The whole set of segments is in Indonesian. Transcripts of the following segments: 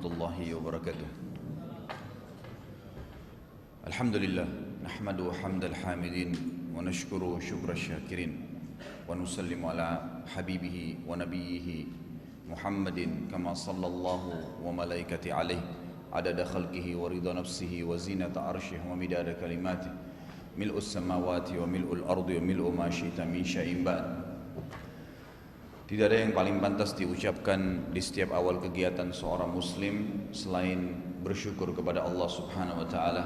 warahmatullahi wabarakatuh. Alhamdulillah, nahmadu hamdal hamidin wa nashkuru syukra syakirin wa nusallimu ala habibihi wa nabiyhi Muhammadin kama sallallahu wa malaikati alaih adada khalqihi wa ridha nafsihi wa zinata arshih wa midada kalimatih mil'us samawati wa mil'ul ardi wa mil'u ma syi'ta min syai'in ba'd. Tidak ada yang paling pantas diucapkan di setiap awal kegiatan seorang muslim selain bersyukur kepada Allah Subhanahu wa taala,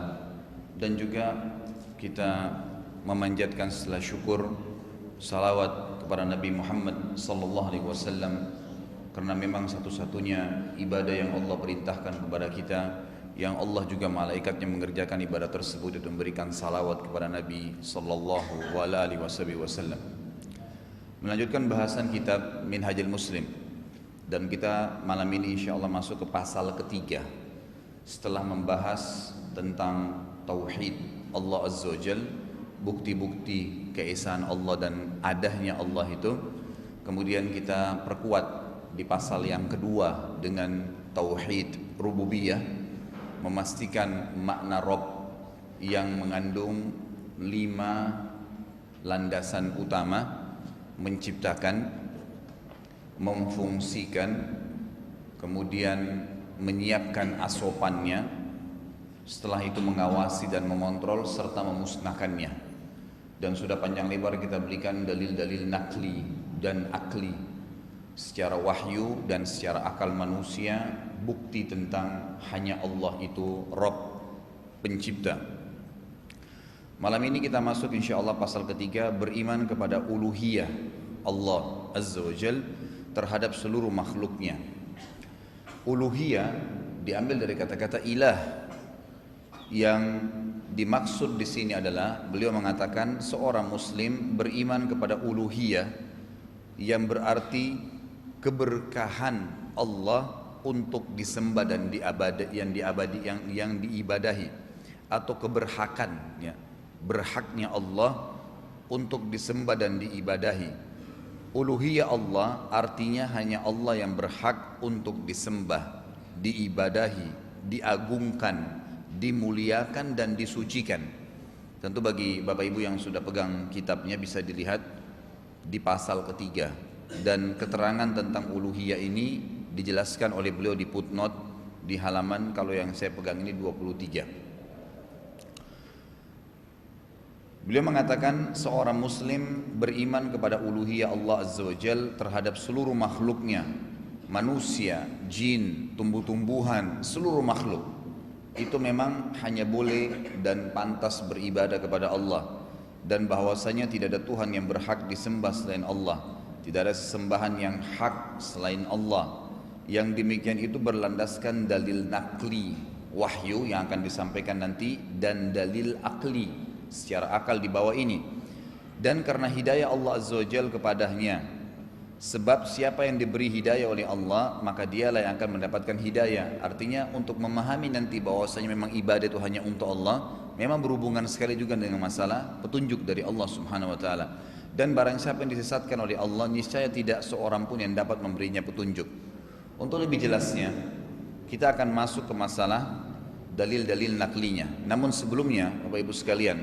dan juga kita memanjatkan setelah syukur salawat kepada Nabi Muhammad sallallahu alaihi wasallam, karena memang satu-satunya ibadah yang Allah perintahkan kepada kita, yang Allah juga malaikatnya mengerjakan ibadah tersebut, itu memberikan salawat kepada Nabi sallallahu alaihi wasallam. Melanjutkan bahasan kitab Minhajul Muslim, dan kita malam ini insyaallah masuk ke pasal ketiga setelah membahas tentang tauhid Allah Azza wa Jal, bukti-bukti keesaan Allah dan adanya Allah itu. Kemudian kita perkuat di pasal yang kedua dengan tauhid rububiyah, memastikan makna Rabb yang mengandung 5 landasan utama: menciptakan, memfungsikan, kemudian menyiapkan asopannya, setelah itu mengawasi dan mengontrol serta memusnahkannya. Dan sudah panjang lebar kita berikan dalil-dalil nakli dan akli secara wahyu dan secara akal manusia, bukti tentang hanya Allah itu Rabb, pencipta. Malam ini kita masuk insyaallah pasal ketiga, beriman kepada uluhiyah Allah Azza wa Jal terhadap seluruh makhluknya. Uluhiyah diambil dari kata-kata ilah. Yang dimaksud di sini adalah beliau mengatakan seorang muslim beriman kepada uluhiyah, yang berarti keberkahan Allah untuk disembah dan yang diibadahi, atau keberhakan, ya, berhaknya Allah untuk disembah dan diibadahi. Uluhiyah Allah artinya hanya Allah yang berhak untuk disembah, diibadahi, diagungkan, dimuliakan dan disucikan. Tentu bagi Bapak Ibu yang sudah pegang kitabnya bisa dilihat di pasal ketiga, dan keterangan tentang uluhiyah ini dijelaskan oleh beliau di footnote di halaman, kalau yang saya pegang ini 23. Beliau mengatakan seorang muslim beriman kepada uluhiyah Allah Azza wa Jal terhadap seluruh makhluknya, manusia, jin, tumbuh-tumbuhan, seluruh makhluk. Itu memang hanya boleh dan pantas beribadah kepada Allah, dan bahwasanya tidak ada Tuhan yang berhak disembah selain Allah, tidak ada sesembahan yang hak selain Allah. Yang demikian itu berlandaskan dalil nakli, wahyu yang akan disampaikan nanti, dan dalil akli, secara akal di bawah ini. Dan karena hidayah Allah Azza wa Jal kepadanya, sebab siapa yang diberi hidayah oleh Allah maka dialah yang akan mendapatkan hidayah. Artinya untuk memahami nanti bahwasanya memang ibadah itu hanya untuk Allah, memang berhubungan sekali juga dengan masalah petunjuk dari Allah Subhanahu wa taala. Dan barang siapa yang disesatkan oleh Allah, niscaya tidak seorang pun yang dapat memberinya petunjuk. Untuk lebih jelasnya kita akan masuk ke masalah dalil-dalil naklinya. Namun sebelumnya Bapak Ibu sekalian,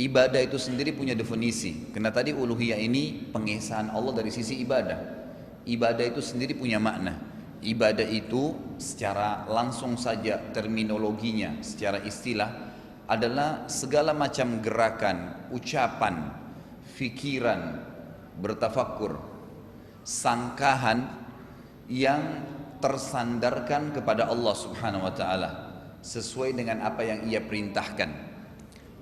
ibadah itu sendiri punya definisi. Karena tadi uluhiyah ini pengesaan Allah dari sisi ibadah. Ibadah itu sendiri punya makna. Ibadah itu secara langsung saja terminologinya, secara istilah adalah segala macam gerakan, ucapan, fikiran, bertafakkur, sangkahan yang tersandarkan kepada Allah Subhanahu wa taala sesuai dengan apa yang Ia perintahkan.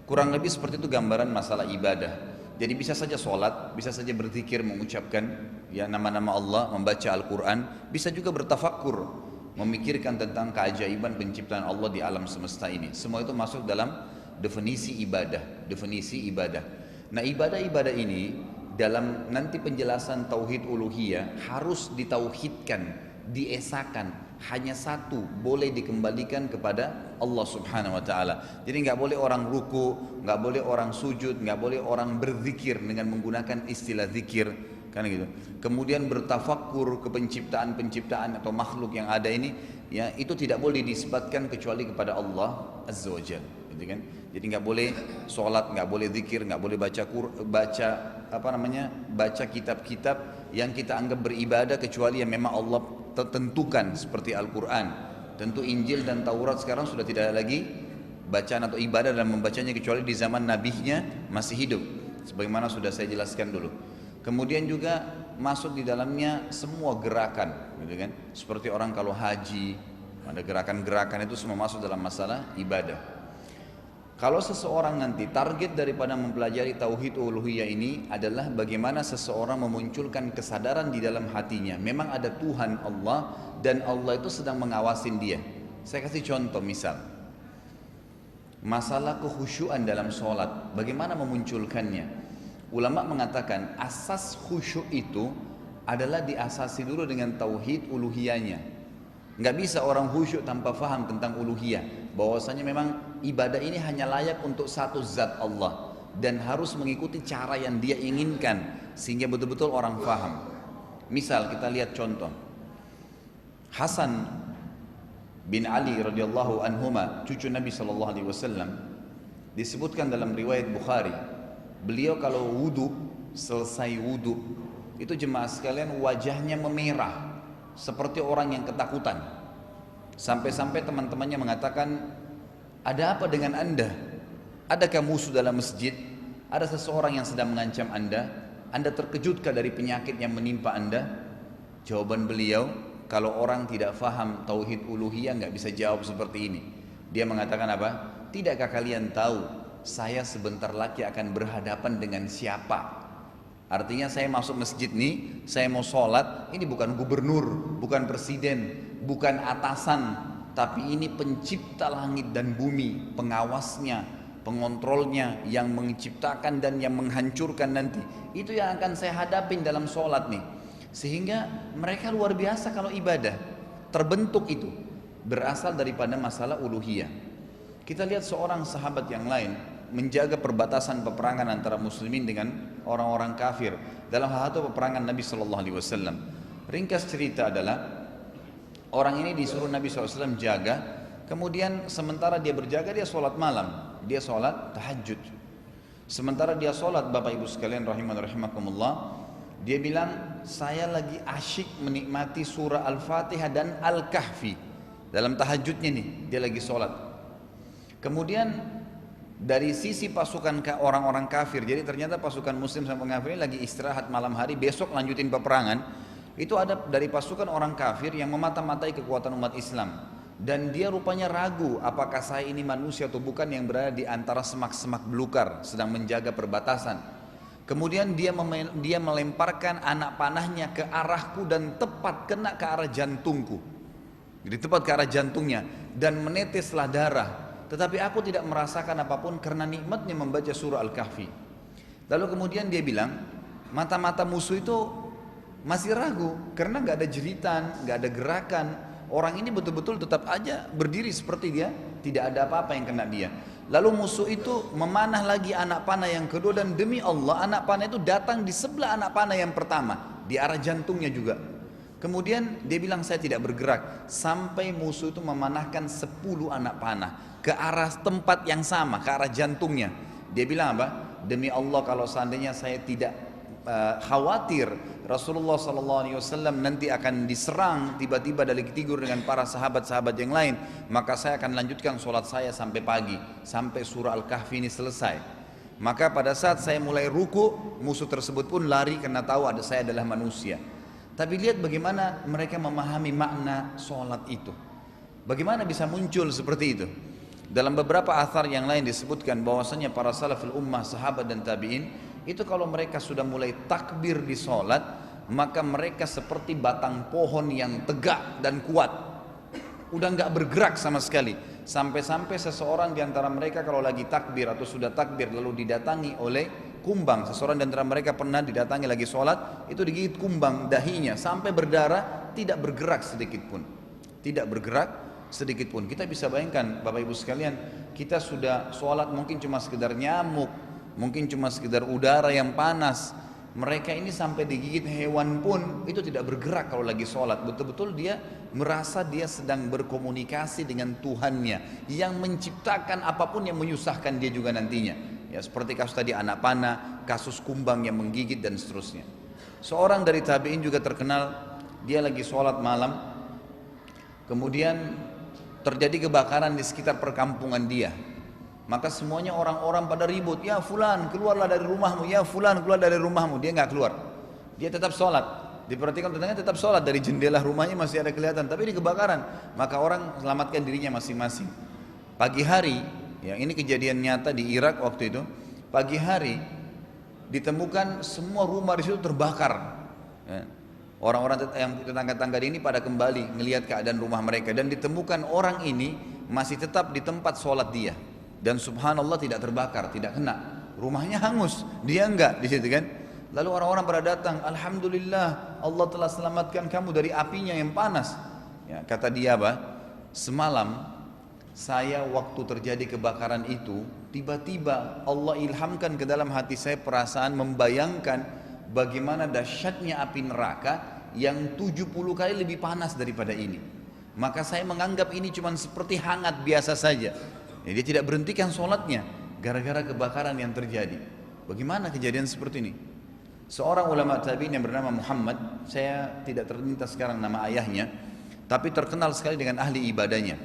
Kurang lebih seperti itu gambaran masalah ibadah. Jadi bisa saja sholat, bisa saja berzikir, mengucapkan ya nama-nama Allah, membaca Al-Quran, bisa juga bertafakkur, memikirkan tentang keajaiban penciptaan Allah di alam semesta ini. Semua itu masuk dalam definisi ibadah, definisi ibadah. Nah, ibadah-ibadah ini dalam nanti penjelasan tauhid uluhiyah harus ditauhidkan, diesakan. Hanya satu boleh dikembalikan kepada Allah Subhanahu wa taala. Jadi nggak boleh orang ruku, nggak boleh orang sujud, nggak boleh orang berzikir dengan menggunakan istilah zikir, kan gitu. Kemudian bertafakkur ke penciptaan-penciptaan atau makhluk yang ada ini, ya itu tidak boleh disebutkan kecuali kepada Allah Azza wa Jalla, gitu kan. Jadi nggak boleh sholat, nggak boleh zikir, nggak boleh baca kitab-kitab yang kita anggap beribadah kecuali yang memang Allah tentukan, seperti Al-Quran. Tentu Injil dan Taurat sekarang sudah tidak ada lagi bacaan atau ibadah dalam membacanya kecuali di zaman nabinya masih hidup, sebagaimana sudah saya jelaskan dulu. Kemudian juga masuk di dalamnya semua gerakan, gitu kan. Seperti orang kalau haji, ada gerakan-gerakan itu semua masuk dalam masalah ibadah. Kalau seseorang nanti target daripada mempelajari tauhid uluhiyah ini adalah bagaimana seseorang memunculkan kesadaran di dalam hatinya, memang ada Tuhan Allah dan Allah itu sedang mengawasin dia. Saya kasih contoh misal, masalah kekhusyuan dalam sholat, bagaimana memunculkannya? Ulama mengatakan asas khusyuk itu adalah diasasi dulu dengan tauhid uluhiyahnya. Nggak bisa orang khusyuk tanpa faham tentang uluhiyah, bahwasanya memang ibadah ini hanya layak untuk satu zat Allah dan harus mengikuti cara yang dia inginkan sehingga betul-betul orang faham. Misal kita lihat contoh Hasan bin Ali radhiyallahu anhuma, cucu Nabi sallallahu alaihi wasallam, disebutkan dalam riwayat Bukhari, beliau kalau wudu, selesai wudu itu jemaah sekalian wajahnya memerah seperti orang yang ketakutan. Sampai-sampai teman-temannya mengatakan, ada apa dengan anda? Adakah musuh dalam masjid? Ada seseorang yang sedang mengancam anda? Anda terkejutkah dari penyakit yang menimpa anda? Jawaban beliau, kalau orang tidak faham tauhid uluhiyah nggak bisa jawab seperti ini. Dia mengatakan apa? Tidakkah kalian tahu saya sebentar lagi akan berhadapan dengan siapa? Artinya saya masuk masjid nih, saya mau sholat, ini bukan gubernur, bukan presiden, bukan atasan, tapi ini pencipta langit dan bumi, pengawasnya, pengontrolnya, yang menciptakan dan yang menghancurkan nanti. Itu yang akan saya hadapin dalam sholat nih. Sehingga mereka luar biasa kalau ibadah. Terbentuk itu, berasal daripada masalah uluhiyah. Kita lihat seorang sahabat yang lain menjaga perbatasan peperangan antara muslimin dengan orang-orang kafir dalam hal itu peperangan Nabi Shallallahu Alaihi Wasallam. Ringkas cerita adalah orang ini disuruh Nabi SAW jaga, kemudian sementara dia berjaga dia sholat malam, dia sholat tahajud. Sementara dia sholat, Bapak Ibu sekalian rahimakumullah, dia bilang saya lagi asyik menikmati surah Al-Fatihah dan Al-Kahfi dalam tahajudnya nih, dia lagi sholat. Kemudian dari sisi pasukan orang-orang kafir, jadi ternyata pasukan muslim sama kafir ini lagi istirahat malam hari, besok lanjutin peperangan. Itu ada dari pasukan orang kafir yang memata-matai kekuatan umat Islam, dan dia rupanya ragu apakah saya ini manusia atau bukan yang berada di antara semak-semak belukar sedang menjaga perbatasan. Kemudian dia melemparkan anak panahnya ke arahku dan tepat kena ke arah jantungku, jadi tepat ke arah jantungnya dan meneteslah darah. Tetapi aku tidak merasakan apapun karena nikmatnya membaca surah Al-Kahfi. Lalu kemudian dia bilang, mata-mata musuh itu masih ragu karena nggak ada jeritan, nggak ada gerakan. Orang ini betul-betul tetap aja berdiri seperti dia, tidak ada apa-apa yang kena dia. Lalu musuh itu memanah lagi anak panah yang kedua, dan demi Allah anak panah itu datang di sebelah anak panah yang pertama, di arah jantungnya juga. Kemudian dia bilang saya tidak bergerak sampai musuh itu memanahkan 10 anak panah ke arah tempat yang sama, ke arah jantungnya. Dia bilang apa? Demi Allah kalau seandainya saya tidak khawatir Rasulullah SAW nanti akan diserang tiba-tiba dari tidur dengan para sahabat-sahabat yang lain, maka saya akan lanjutkan sholat saya sampai pagi, sampai surah Al-Kahfi ini selesai. Maka pada saat saya mulai ruku, musuh tersebut pun lari karena tahu ada saya adalah manusia. Tapi lihat bagaimana mereka memahami makna sholat itu. Bagaimana bisa muncul seperti itu. Dalam beberapa athar yang lain disebutkan bahwasanya para salaful ummah, sahabat dan tabi'in, itu kalau mereka sudah mulai takbir di sholat, maka mereka seperti batang pohon yang tegak dan kuat, udah nggak bergerak sama sekali. Sampai-sampai seseorang di antara mereka kalau lagi takbir atau sudah takbir lalu didatangi oleh kumbang, seseorang di antara mereka pernah didatangi lagi sholat, itu digigit kumbang dahinya sampai berdarah, tidak bergerak sedikit pun, tidak bergerak sedikit pun. Kita bisa bayangkan Bapak Ibu sekalian, kita sudah sholat mungkin cuma sekedar nyamuk, mungkin cuma sekedar udara yang panas, Mereka ini sampai digigit hewan pun itu tidak bergerak kalau lagi sholat. Betul-betul dia merasa dia sedang berkomunikasi dengan Tuhannya yang menciptakan apapun yang menyusahkan dia juga nantinya. Ya, seperti kasus tadi anak panah, kasus kumbang yang menggigit dan seterusnya. Seorang dari tabi'in juga terkenal, dia lagi sholat malam, kemudian terjadi kebakaran di sekitar perkampungan dia. Maka semuanya orang-orang pada ribut, ya fulan keluarlah dari rumahmu, ya fulan keluar dari rumahmu. Dia nggak keluar, dia tetap sholat. Diperhatikan tetangganya tetap sholat, dari jendela rumahnya masih ada kelihatan, tapi ini kebakaran. Maka orang selamatkan dirinya masing-masing. Pagi hari, ya ini kejadian nyata di Irak waktu itu. Pagi hari ditemukan semua rumah di situ terbakar. Ya. Orang-orang yang tetangga-tetangga ini pada kembali melihat keadaan rumah mereka dan ditemukan orang ini masih tetap di tempat sholat dia. Dan subhanallah tidak terbakar, tidak kena. Rumahnya hangus, dia enggak di situ kan. Lalu orang-orang pada datang, alhamdulillah Allah telah selamatkan kamu dari apinya yang panas. Ya, kata dia apa? Semalam saya waktu terjadi kebakaran itu, tiba-tiba Allah ilhamkan ke dalam hati saya perasaan membayangkan bagaimana dahsyatnya api neraka yang 70 kali lebih panas daripada ini. Maka saya menganggap ini cuma seperti hangat biasa saja. Ya, dia tidak berhentikan sholatnya gara-gara kebakaran yang terjadi. Bagaimana kejadian seperti ini? Seorang ulama tabi'in yang bernama Muhammad, saya tidak terlintas sekarang nama ayahnya, tapi terkenal sekali dengan ahli ibadahnya.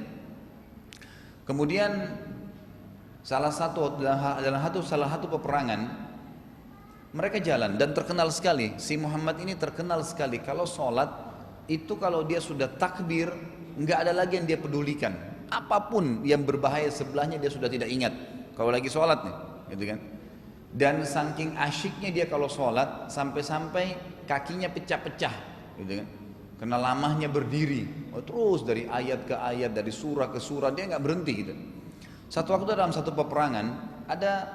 Kemudian salah satu peperangan mereka jalan dan terkenal sekali. Si Muhammad ini terkenal sekali kalau sholat itu kalau dia sudah takbir nggak ada lagi yang dia pedulikan. Apapun yang berbahaya sebelahnya dia sudah tidak ingat kalau lagi sholat nih, gitu kan. Dan saking asyiknya dia kalau sholat sampai-sampai kakinya pecah-pecah, gitu kan. Karena lamanya berdiri, terus dari ayat ke ayat, dari surah ke surah, dia nggak berhenti gitu. Satu waktu dalam satu peperangan ada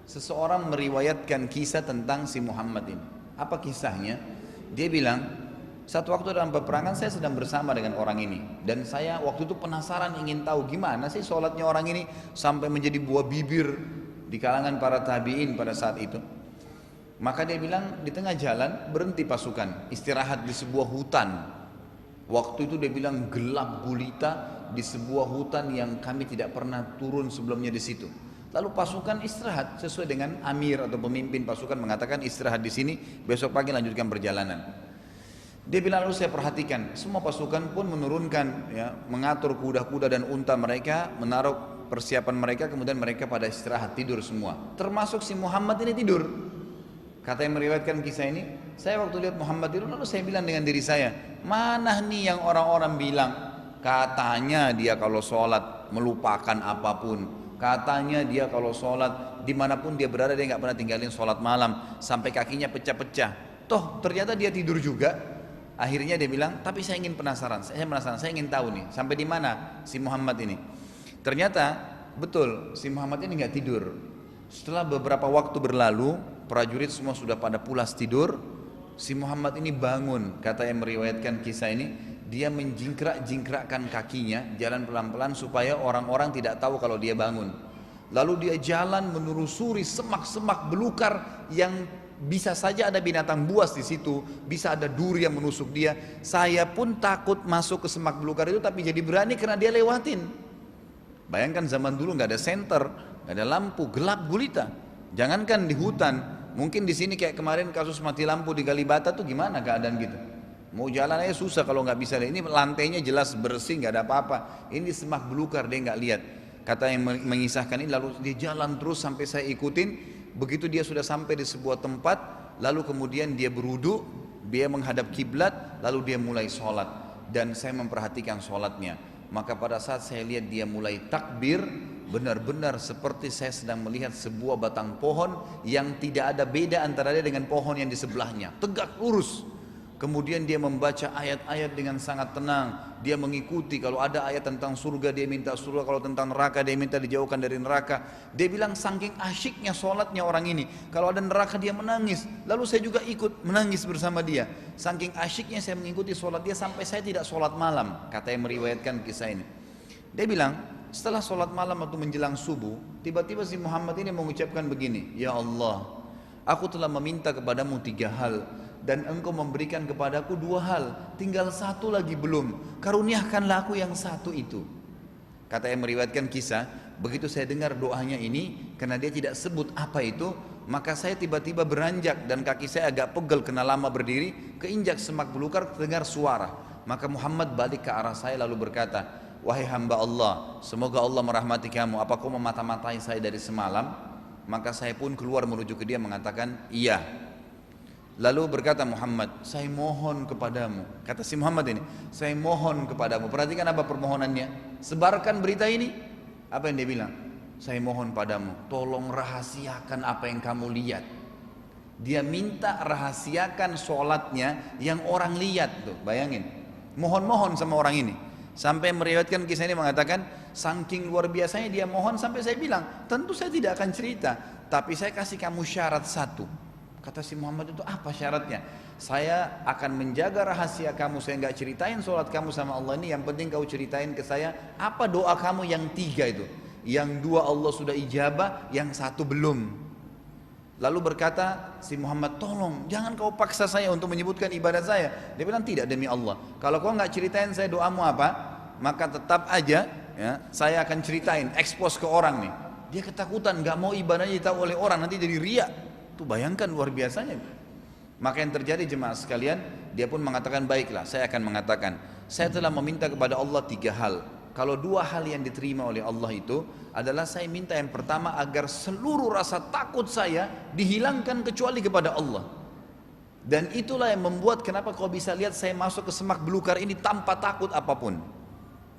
seseorang meriwayatkan kisah tentang si Muhammad ini. Apa kisahnya? Dia bilang, satu waktu dalam peperangan saya sedang bersama dengan orang ini dan saya waktu itu penasaran ingin tahu gimana sih sholatnya orang ini sampai menjadi buah bibir di kalangan para tabi'in pada saat itu. Maka dia bilang di tengah jalan berhenti pasukan istirahat di sebuah hutan. Waktu itu dia bilang gelap gulita di sebuah hutan yang kami tidak pernah turun sebelumnya di situ. Lalu pasukan istirahat sesuai dengan amir atau pemimpin pasukan mengatakan istirahat di sini, besok pagi lanjutkan perjalanan. Dia bilang lalu saya perhatikan semua pasukan pun menurunkan ya, mengatur kuda-kuda dan unta mereka, menaruh persiapan mereka, kemudian mereka pada istirahat tidur semua. Termasuk si Muhammad ini tidur. Kata yang meriwayatkan kisah ini, saya waktu lihat Muhammad tidur lalu saya bilang dengan diri saya, mana nih yang orang-orang bilang katanya dia kalau sholat melupakan apapun, katanya dia kalau sholat dimanapun dia berada dia nggak pernah tinggalin sholat malam sampai kakinya pecah-pecah. Toh ternyata dia tidur juga. Akhirnya dia bilang, tapi saya ingin penasaran, saya ingin tahu nih, sampai di mana si Muhammad ini. Ternyata betul, si Muhammad ini nggak tidur. Setelah beberapa waktu berlalu, prajurit semua sudah pada pulas tidur. Si Muhammad ini bangun, kata yang meriwayatkan kisah ini, dia menjingkrak-jingkrakkan kakinya, jalan pelan-pelan supaya orang-orang tidak tahu kalau dia bangun. Lalu dia jalan menelusuri semak-semak belukar yang bisa saja ada binatang buas di situ, bisa ada duri yang menusuk dia. Saya pun takut masuk ke semak belukar itu, tapi jadi berani karena dia lewatin. Bayangkan zaman dulu nggak ada senter, nggak ada lampu, gelap gulita. Jangankan di hutan, mungkin di sini kayak kemarin kasus mati lampu di Kalibata tuh gimana keadaan gitu. Mau jalan aja susah kalau nggak bisa. Ini lantainya jelas bersih, nggak ada apa-apa. Ini semak belukar dia nggak lihat. Kata yang mengisahkan ini, lalu dia jalan terus sampai saya ikutin. Begitu dia sudah sampai di sebuah tempat, lalu kemudian dia berwudu, dia menghadap kiblat, lalu dia mulai sholat. Dan saya memperhatikan sholatnya. Maka pada saat saya lihat dia mulai takbir, benar-benar seperti saya sedang melihat sebuah batang pohon yang tidak ada beda antara dia dengan pohon yang di sebelahnya, tegak lurus. Kemudian dia membaca ayat-ayat dengan sangat tenang. Dia mengikuti, kalau ada ayat tentang surga dia minta surga, kalau tentang neraka dia minta dijauhkan dari neraka. Dia bilang saking asyiknya sholatnya orang ini, kalau ada neraka dia menangis. Lalu saya juga ikut menangis bersama dia. Saking asyiknya saya mengikuti sholat dia sampai saya tidak sholat malam, kata yang meriwayatkan kisah ini. Dia bilang setelah sholat malam atau menjelang subuh, tiba-tiba si Muhammad ini mengucapkan begini, ya Allah, Aku telah meminta kepadamu 3 hal dan engkau memberikan kepadaku 2 hal, tinggal 1 lagi belum. Karuniakanlah aku yang 1 itu. Kata yang meriwayatkan kisah, begitu saya dengar doanya ini, karena dia tidak sebut apa itu, maka saya tiba-tiba beranjak dan kaki saya agak pegel kena lama berdiri, keinjak semak belukar, dengar suara. Maka Muhammad balik ke arah saya lalu berkata, wahai hamba Allah, semoga Allah merahmati kamu, apa kau memata-matai saya dari semalam? Maka saya pun keluar menuju ke dia mengatakan, iya. Lalu berkata Muhammad, saya mohon kepadamu. Kata si Muhammad ini, saya mohon kepadamu. Perhatikan apa permohonannya. Sebarkan berita ini. Apa yang dia bilang? Saya mohon padamu, tolong rahasiakan apa yang kamu lihat. Dia minta rahasiakan sholatnya yang orang lihat tuh, bayangin. Mohon-mohon sama orang ini. Sampai meriwayatkan kisah ini mengatakan, saking luar biasanya dia mohon sampai saya bilang, tentu saya tidak akan cerita, tapi saya kasih kamu syarat 1. Kata si Muhammad itu, apa syaratnya? Saya akan menjaga rahasia kamu, saya nggak ceritain sholat kamu sama Allah ini, yang penting kau ceritain ke saya, apa doa kamu yang 3 itu? Yang 2 Allah sudah ijabah, yang 1 belum. Lalu berkata si Muhammad, tolong jangan kau paksa saya untuk menyebutkan ibadah saya. Dia bilang, tidak, demi Allah, kalau kau nggak ceritain saya doamu apa, maka tetap aja ya, saya akan ceritain, expose ke orang nih. Dia ketakutan, nggak mau ibadahnya ditahu oleh orang, nanti jadi riak. Tuh bayangkan luar biasanya. Maka yang terjadi jemaah sekalian, dia pun mengatakan, baiklah, saya akan mengatakan, saya telah meminta kepada Allah 3 hal. Kalau 2 hal yang diterima oleh Allah itu adalah, saya minta yang pertama agar seluruh rasa takut saya dihilangkan kecuali kepada Allah. Dan itulah yang membuat kenapa kau bisa lihat saya masuk ke semak belukar ini tanpa takut apapun.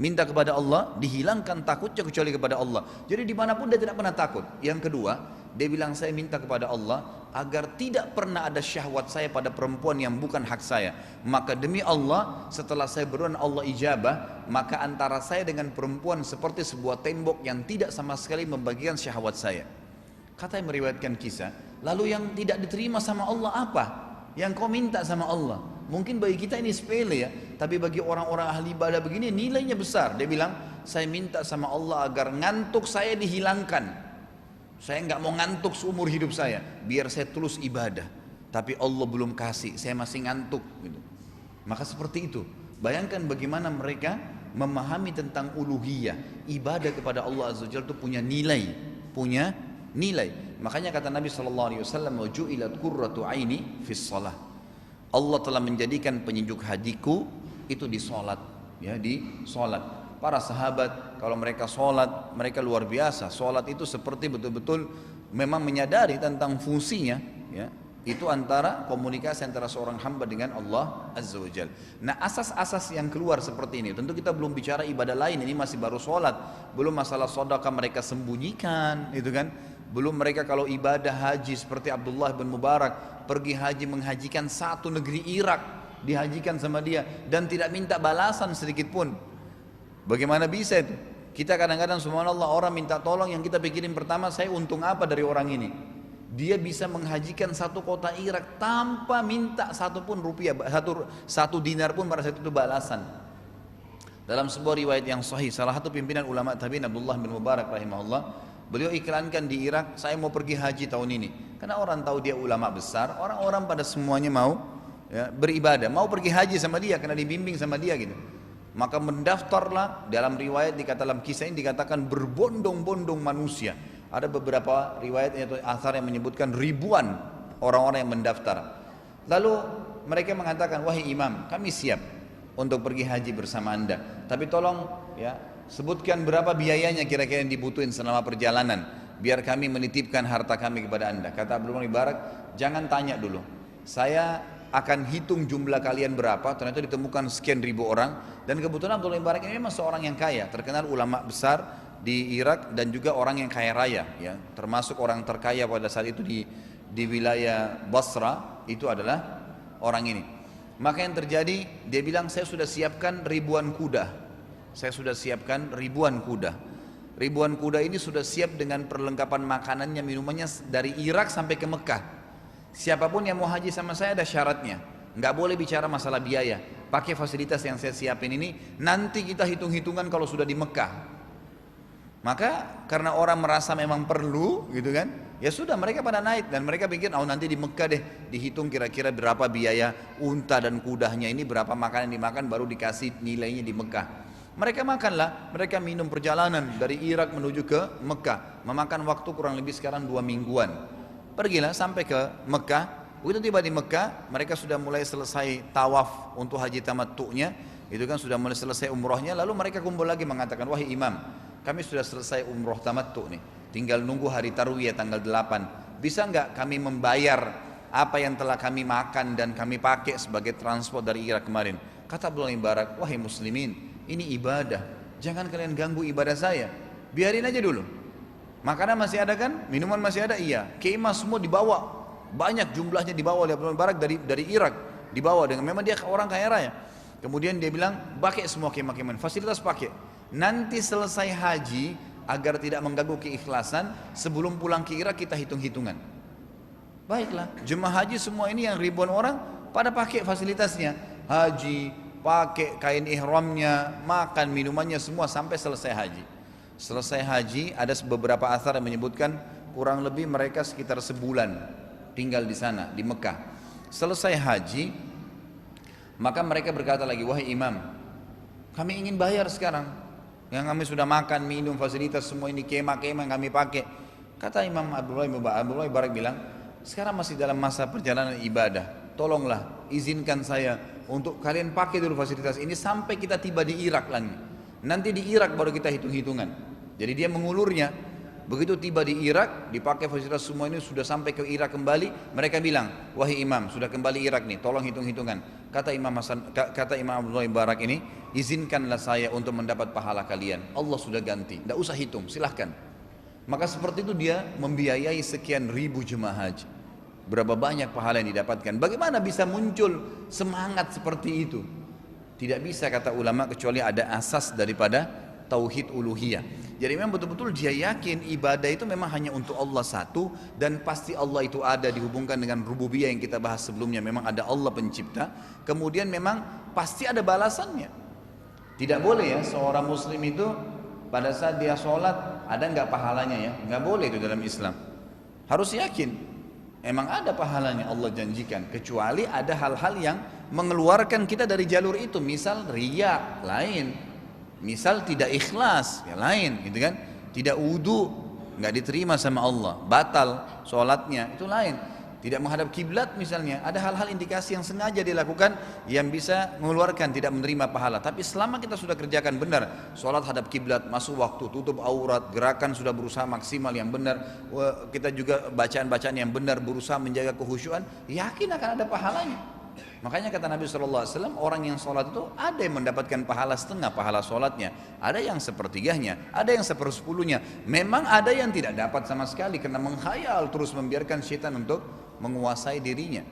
Minta kepada Allah dihilangkan takutnya kecuali kepada Allah. Jadi dimanapun dia tidak pernah takut. Yang kedua, dia bilang, saya minta kepada Allah agar tidak pernah ada syahwat saya pada perempuan yang bukan hak saya. Maka demi Allah, setelah saya berdoa Allah ijabah, maka antara saya dengan perempuan seperti sebuah tembok yang tidak sama sekali membagikan syahwat saya. Kata yang meriwayatkan kisah, lalu yang tidak diterima sama Allah apa? Yang kau minta sama Allah. Mungkin bagi kita ini sepele ya, tapi bagi orang-orang ahli ibadah begini nilainya besar. Dia bilang, saya minta sama Allah agar ngantuk saya dihilangkan. Saya nggak mau ngantuk seumur hidup saya, biar saya tulus ibadah. Tapi Allah belum kasih, saya masih ngantuk gitu. Maka seperti itu. Bayangkan bagaimana mereka memahami tentang uluhiyah. Ibadah kepada Allah Azza wa Jalla itu punya nilai, punya nilai. Makanya kata Nabi SAW, wa ju'ilat qurratu aini fis shalah. Allah telah menjadikan penyejuk hatiku itu di sholat, ya, di sholat. Para sahabat kalau mereka sholat, mereka luar biasa. Sholat itu seperti betul-betul memang menyadari tentang fungsinya, ya. Itu antara komunikasi antara seorang hamba dengan Allah Azza wa Jalla. Nah, asas-asas yang keluar seperti ini, tentu kita belum bicara ibadah lain, ini masih baru sholat. Belum masalah sedekah mereka sembunyikan, itu kan. Belum mereka kalau ibadah haji seperti Abdullah bin Mubarak pergi haji menghajikan 1 negeri Irak, dihajikan sama dia dan tidak minta balasan sedikit pun. Bagaimana bisa itu? Kita kadang-kadang subhanallah orang minta tolong, yang kita pikirin pertama, saya untung apa dari orang ini? Dia bisa menghajikan 1 kota Irak tanpa minta 1 pun rupiah, 1 dinar pun pada saat itu balasan. Dalam sebuah riwayat yang sahih, salah satu pimpinan ulama tabi'in Abdullah bin Mubarak rahimahullah, beliau iklankan di Irak, saya mau pergi haji tahun ini. Karena orang tahu dia ulama besar, orang-orang pada semuanya mau, ya, beribadah, mau pergi haji sama dia karena dibimbing sama dia gitu. Maka mendaftarlah, dalam riwayat dalam kisah ini dikatakan berbondong-bondong manusia. Ada beberapa riwayat atau athar yang menyebutkan ribuan orang-orang yang mendaftar. Lalu mereka mengatakan, wahai imam, kami siap untuk pergi haji bersama anda, tapi tolong ya sebutkan berapa biayanya kira-kira yang dibutuhin selama perjalanan, biar kami menitipkan harta kami kepada anda. Kata Abdullah bin Mubarak, jangan tanya dulu, saya akan hitung jumlah kalian berapa. Ternyata ditemukan sekian ribu orang. Dan kebetulan Abdullah bin Mubarak ini memang seorang yang kaya, terkenal ulama besar di Irak dan juga orang yang kaya raya, ya, termasuk orang terkaya pada saat itu di wilayah Basra itu adalah orang ini. Maka yang terjadi, dia bilang, saya sudah siapkan ribuan kuda. Saya sudah siapkan ribuan kuda. Ribuan kuda ini sudah siap dengan perlengkapan makanannya, minumannya dari Irak sampai ke Mekah. Siapapun yang mau haji sama saya ada syaratnya. Nggak boleh bicara masalah biaya. Pakai fasilitas yang saya siapin ini, nanti kita hitung-hitungan kalau sudah di Mekah. Maka karena orang merasa memang perlu gitu kan, Ya sudah, mereka pada naik dan mereka pikir, oh nanti di Mekah deh dihitung kira-kira berapa biaya unta dan kudanya ini, berapa makanan yang dimakan baru dikasih nilainya di Mekah. Mereka makanlah, mereka minum perjalanan dari Irak menuju ke Mekah, memakan waktu kurang lebih sekarang 2 mingguan. Pergilah sampai ke Mekah. Begitu tiba di Mekah, mereka sudah mulai selesai tawaf untuk haji tamattu'nya, itu kan sudah mulai selesai umrohnya, lalu mereka kumpul lagi mengatakan, wahai imam, kami sudah selesai umroh tamattu' nih, tinggal nunggu hari tarwiyah tanggal 8, bisa nggak kami membayar apa yang telah kami makan dan kami pakai sebagai transport dari Irak kemarin? Kata Abdullah bin Barak, wahai muslimin, ini ibadah, jangan kalian ganggu ibadah saya, biarin aja dulu. Makanan masih ada kan? Minuman masih ada? Iya. Kemah semua dibawa, banyak jumlahnya dibawa oleh Abdullah bin Barak dari Irak, dibawa dengan, memang dia orang kaya raya. Kemudian dia bilang, pakai semua kemah-kemah, fasilitas pakai. Nanti selesai haji, agar tidak mengganggu keikhlasan, sebelum pulang ke Irak kita hitung-hitungan. Baiklah, jemaah haji semua ini yang ribuan orang pada pakai fasilitasnya, haji, pakai kain ihramnya, makan minumannya semua sampai selesai haji. Selesai haji, ada beberapa athar yang menyebutkan kurang lebih mereka sekitar sebulan tinggal di sana, di Mekah. Selesai haji, maka mereka berkata lagi, wahai imam, kami ingin bayar sekarang, yang kami sudah makan, minum, fasilitas semua ini, kemah-kemah yang kami pakai. Kata Imam Abdullah bin Barak bilang, sekarang masih dalam masa perjalanan ibadah, tolonglah izinkan saya untuk kalian pakai dulu fasilitas ini sampai kita tiba di Irak lagi. Nanti di Irak baru kita hitung-hitungan. Jadi dia mengulurnya. Begitu tiba di Irak, dipakai fasilitas semua ini, sudah sampai ke Irak kembali, mereka bilang, wahai imam, sudah kembali Irak nih, tolong hitung-hitungan. Kata Imam Abdullah bin Barak ini, izinkanlah saya untuk mendapat pahala kalian. Allah sudah ganti, tidak usah hitung, silahkan. Maka seperti itu dia membiayai sekian ribu jemaah haji. Berapa banyak pahala yang didapatkan. Bagaimana bisa muncul semangat seperti itu? Tidak bisa, kata ulama, kecuali ada asas daripada tauhid uluhiyah. Jadi memang betul-betul dia yakin ibadah itu memang hanya untuk Allah satu, dan pasti Allah itu ada, dihubungkan dengan rububiyah yang kita bahas sebelumnya. Memang ada Allah pencipta, kemudian memang pasti ada balasannya. Tidak boleh ya seorang muslim itu pada saat dia sholat ada nggak pahalanya ya, nggak boleh itu dalam Islam. Harus yakin emang ada pahalanya, Allah janjikan, kecuali ada hal-hal yang mengeluarkan kita dari jalur itu. Misal riya, lain. Misal tidak ikhlas, ya lain, gitu kan? Tidak wudu, nggak diterima sama Allah, batal sholatnya, itu lain. Tidak menghadap kiblat misalnya, ada hal-hal indikasi yang sengaja dilakukan yang bisa mengeluarkan, tidak menerima pahala. Tapi selama kita sudah kerjakan benar, sholat hadap kiblat, masuk waktu, tutup aurat, gerakan sudah berusaha maksimal yang benar, kita juga bacaan-bacaan yang benar, berusaha menjaga kehusyuan, yakin akan ada pahalanya. Makanya kata Nabi SAW, orang yang sholat itu ada yang mendapatkan pahala setengah pahala sholatnya, ada yang sepertiganya, ada yang sepersepuluhnya. Memang ada yang tidak dapat sama sekali karena menghayal terus, membiarkan syaitan untuk menguasai dirinya.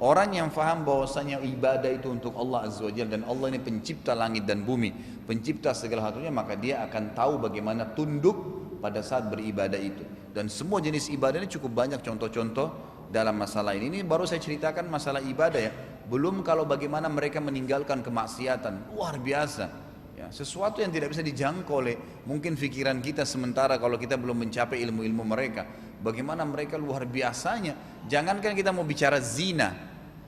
Orang yang faham bahwasanya ibadah itu untuk Allah Azza wa Jalla, dan Allah ini pencipta langit dan bumi, pencipta segala hatunya, maka dia akan tahu bagaimana tunduk pada saat beribadah itu. Dan semua jenis ibadah ini cukup banyak contoh-contoh dalam masalah ini. Ini baru saya ceritakan masalah ibadah ya. Belum kalau bagaimana mereka meninggalkan kemaksiatan, luar biasa ya, sesuatu yang tidak bisa dijangkau oleh mungkin pikiran kita sementara kalau kita belum mencapai ilmu-ilmu mereka. Bagaimana mereka luar biasanya. Jangankan kita mau bicara zina,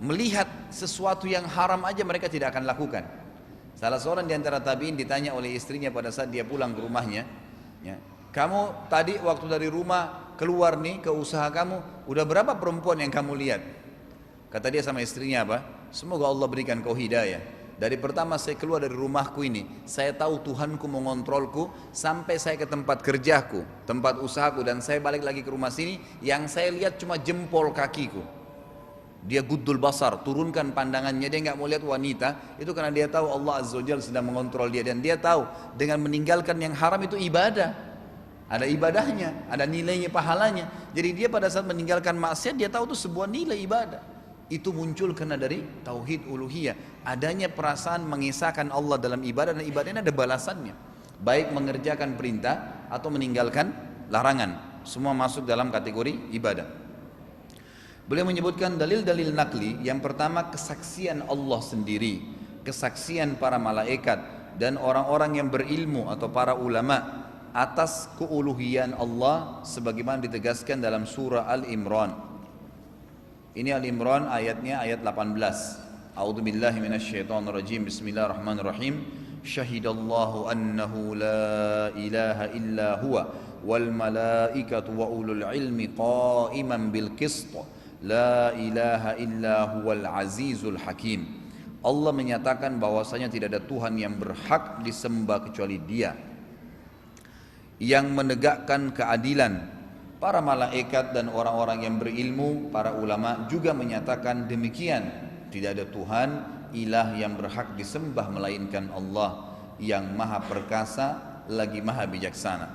melihat sesuatu yang haram aja mereka tidak akan lakukan. Salah seorang di antara tabi'in ditanya oleh istrinya pada saat dia pulang ke rumahnya, ya, kamu tadi waktu dari rumah keluar nih ke usaha kamu, udah berapa perempuan yang kamu lihat? Kata dia sama istrinya apa? Semoga Allah berikan kau hidayah. Dari pertama saya keluar dari rumahku ini, saya tahu Tuhanku mengontrolku sampai saya ke tempat kerjaku, tempat usahaku, dan saya balik lagi ke rumah sini, yang saya lihat cuma jempol kakiku. Dia guddul basar, turunkan pandangannya, dia nggak mau lihat wanita. Itu karena dia tahu Allah Azza wa Jalla sedang mengontrol dia, dan dia tahu dengan meninggalkan yang haram itu ibadah. Ada ibadahnya, ada nilainya, pahalanya. Jadi dia pada saat meninggalkan maksiat, dia tahu itu sebuah nilai ibadah. Itu muncul karena dari tauhid uluhiyah, adanya perasaan mengisahkan Allah dalam ibadah, dan ibadahnya ada balasannya, baik mengerjakan perintah atau meninggalkan larangan, semua masuk dalam kategori ibadah. Beliau menyebutkan dalil-dalil nakli. Yang pertama, kesaksian Allah sendiri, kesaksian para malaikat dan orang-orang yang berilmu atau para ulama atas keuluhian Allah sebagaimana ditegaskan dalam surah Al-Imran. Ini Al-Imran ayatnya ayat 18. A'udzubillahi minasyaitonirrajim. Bismillahirrahmanirrahim. Syahidallahu annahu la ilaha illa huwa wal malaikatu wa ulul ilmi qa'iman bil qist. La ilaha illa huwal azizul hakim. Allah menyatakan bahwasanya tidak ada Tuhan yang berhak disembah kecuali Dia, yang menegakkan keadilan. Para malaikat dan orang-orang yang berilmu, para ulama juga menyatakan demikian. Tidak ada Tuhan, ilah yang berhak disembah melainkan Allah yang maha perkasa lagi maha bijaksana.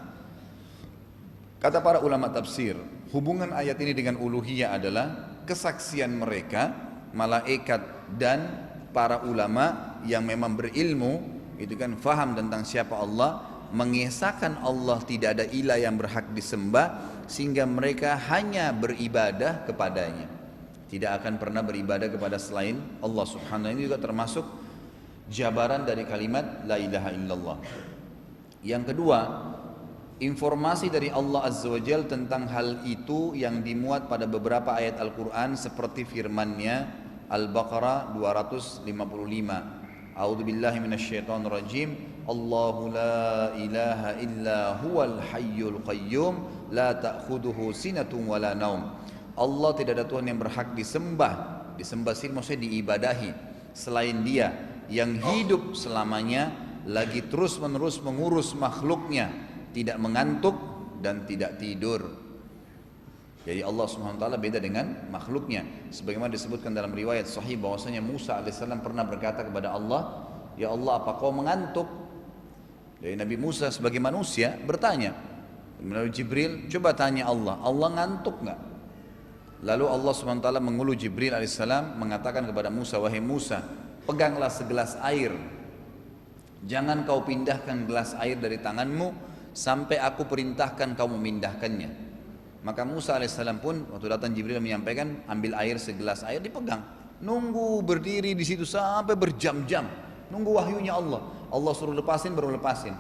Kata para ulama tafsir, hubungan ayat ini dengan uluhiyah adalah kesaksian mereka, malaikat dan para ulama yang memang berilmu, itu kan faham tentang siapa Allah, mengesahkan Allah tidak ada ilah yang berhak disembah, sehingga mereka hanya beribadah kepadanya, tidak akan pernah beribadah kepada selain Allah subhanahu. Ini juga termasuk jabaran dari kalimat la ilaha illallah. Yang kedua, informasi dari Allah azza wa jalla tentang hal itu yang dimuat pada beberapa ayat Al-Quran seperti firman-Nya Al-Baqarah 255. A'udzubillahi minasyaitonirrajim. Allahu la ilaha illa huwal hayyul qayyum la ta'khudhuhu sinatun wala naum. Allah tidak ada Tuhan yang berhak disembah. Disembah sini maksudnya diibadahi selain Dia yang hidup selamanya, lagi terus menerus mengurus makhluknya, tidak mengantuk dan tidak tidur. Jadi Allah Subhanahu wa taala beda dengan makhluknya. Sebagaimana disebutkan dalam riwayat sahih bahwasanya Musa alaihissalam pernah berkata kepada Allah, "Ya Allah, apa kau mengantuk?" Jadi Nabi Musa sebagai manusia bertanya. Melalui Jibril, coba tanya Allah, Allah ngantuk enggak? Lalu Allah Subhanahu wa taala mengulu Jibril alaihissalam mengatakan kepada Musa, "Wahai Musa, peganglah segelas air. Jangan kau pindahkan gelas air dari tanganmu sampai aku perintahkan kau memindahkannya." Maka Musa alaihissalam pun waktu datang Jibril menyampaikan, ambil air segelas air, dipegang, nunggu berdiri di situ sampai berjam-jam, nunggu wahyunya Allah. Allah suruh lepasin baru lepasin,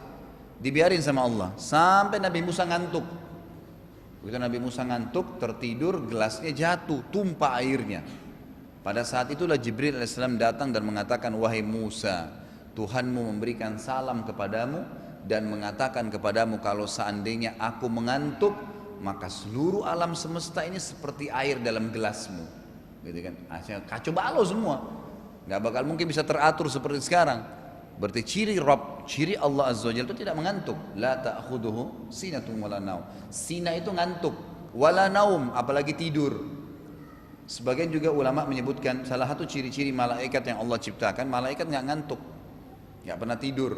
dibiarin sama Allah sampai Nabi Musa ngantuk. Begitu Nabi Musa ngantuk, tertidur, gelasnya jatuh, tumpah airnya. Pada saat itulah Jibril alaihissalam datang dan mengatakan, "Wahai Musa, Tuhanmu memberikan salam kepadamu dan mengatakan kepadamu kalau seandainya aku mengantuk, maka seluruh alam semesta ini seperti air dalam gelasmu." Gitu kan? Kacau balau semua, nggak bakal mungkin bisa teratur seperti sekarang. Berarti ciri Rabb, ciri Allah azza wa jalla itu tidak mengantuk. La ta'khudhuhu sinatun wala naum. Sina itu ngantuk, wala naum apalagi tidur. Sebagian juga ulama menyebutkan salah satu ciri-ciri malaikat yang Allah ciptakan, malaikat nggak ngantuk, nggak pernah tidur.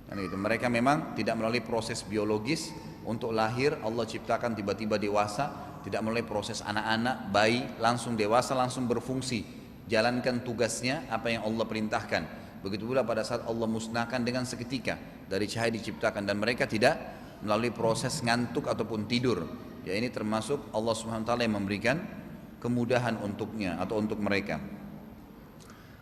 Kan gitu. Mereka memang tidak melalui proses biologis untuk lahir, Allah ciptakan tiba-tiba dewasa, tidak melalui proses anak-anak, bayi, langsung dewasa, langsung berfungsi, jalankan tugasnya apa yang Allah perintahkan. Begitu pula pada saat Allah musnahkan dengan seketika, dari cahaya diciptakan, dan mereka tidak melalui proses ngantuk ataupun tidur. Ya, ini termasuk Allah Subhanahu wa taala yang memberikan kemudahan untuknya atau untuk mereka.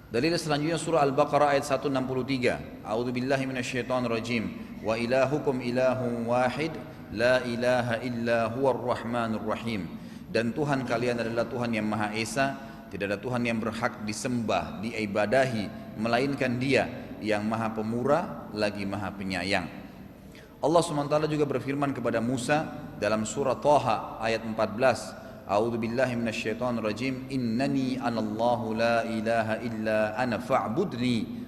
Dalil selanjutnya surah Al-Baqarah ayat 163. A'udzubillahi minasyaitonirrajim. Wa ilahukum ilahun wahid la ilaha illa huwar rahmanur rahim. Dan Tuhan kalian adalah Tuhan yang Maha Esa, tidak ada Tuhan yang berhak disembah, diibadahi melainkan Dia yang Maha Pemurah lagi Maha Penyayang. Allah SWT juga berfirman kepada Musa dalam surah Thaha ayat 14. A'udzubillahi minasyaitonirrajim. Innani anallahu la ilaha illa ana fa'budni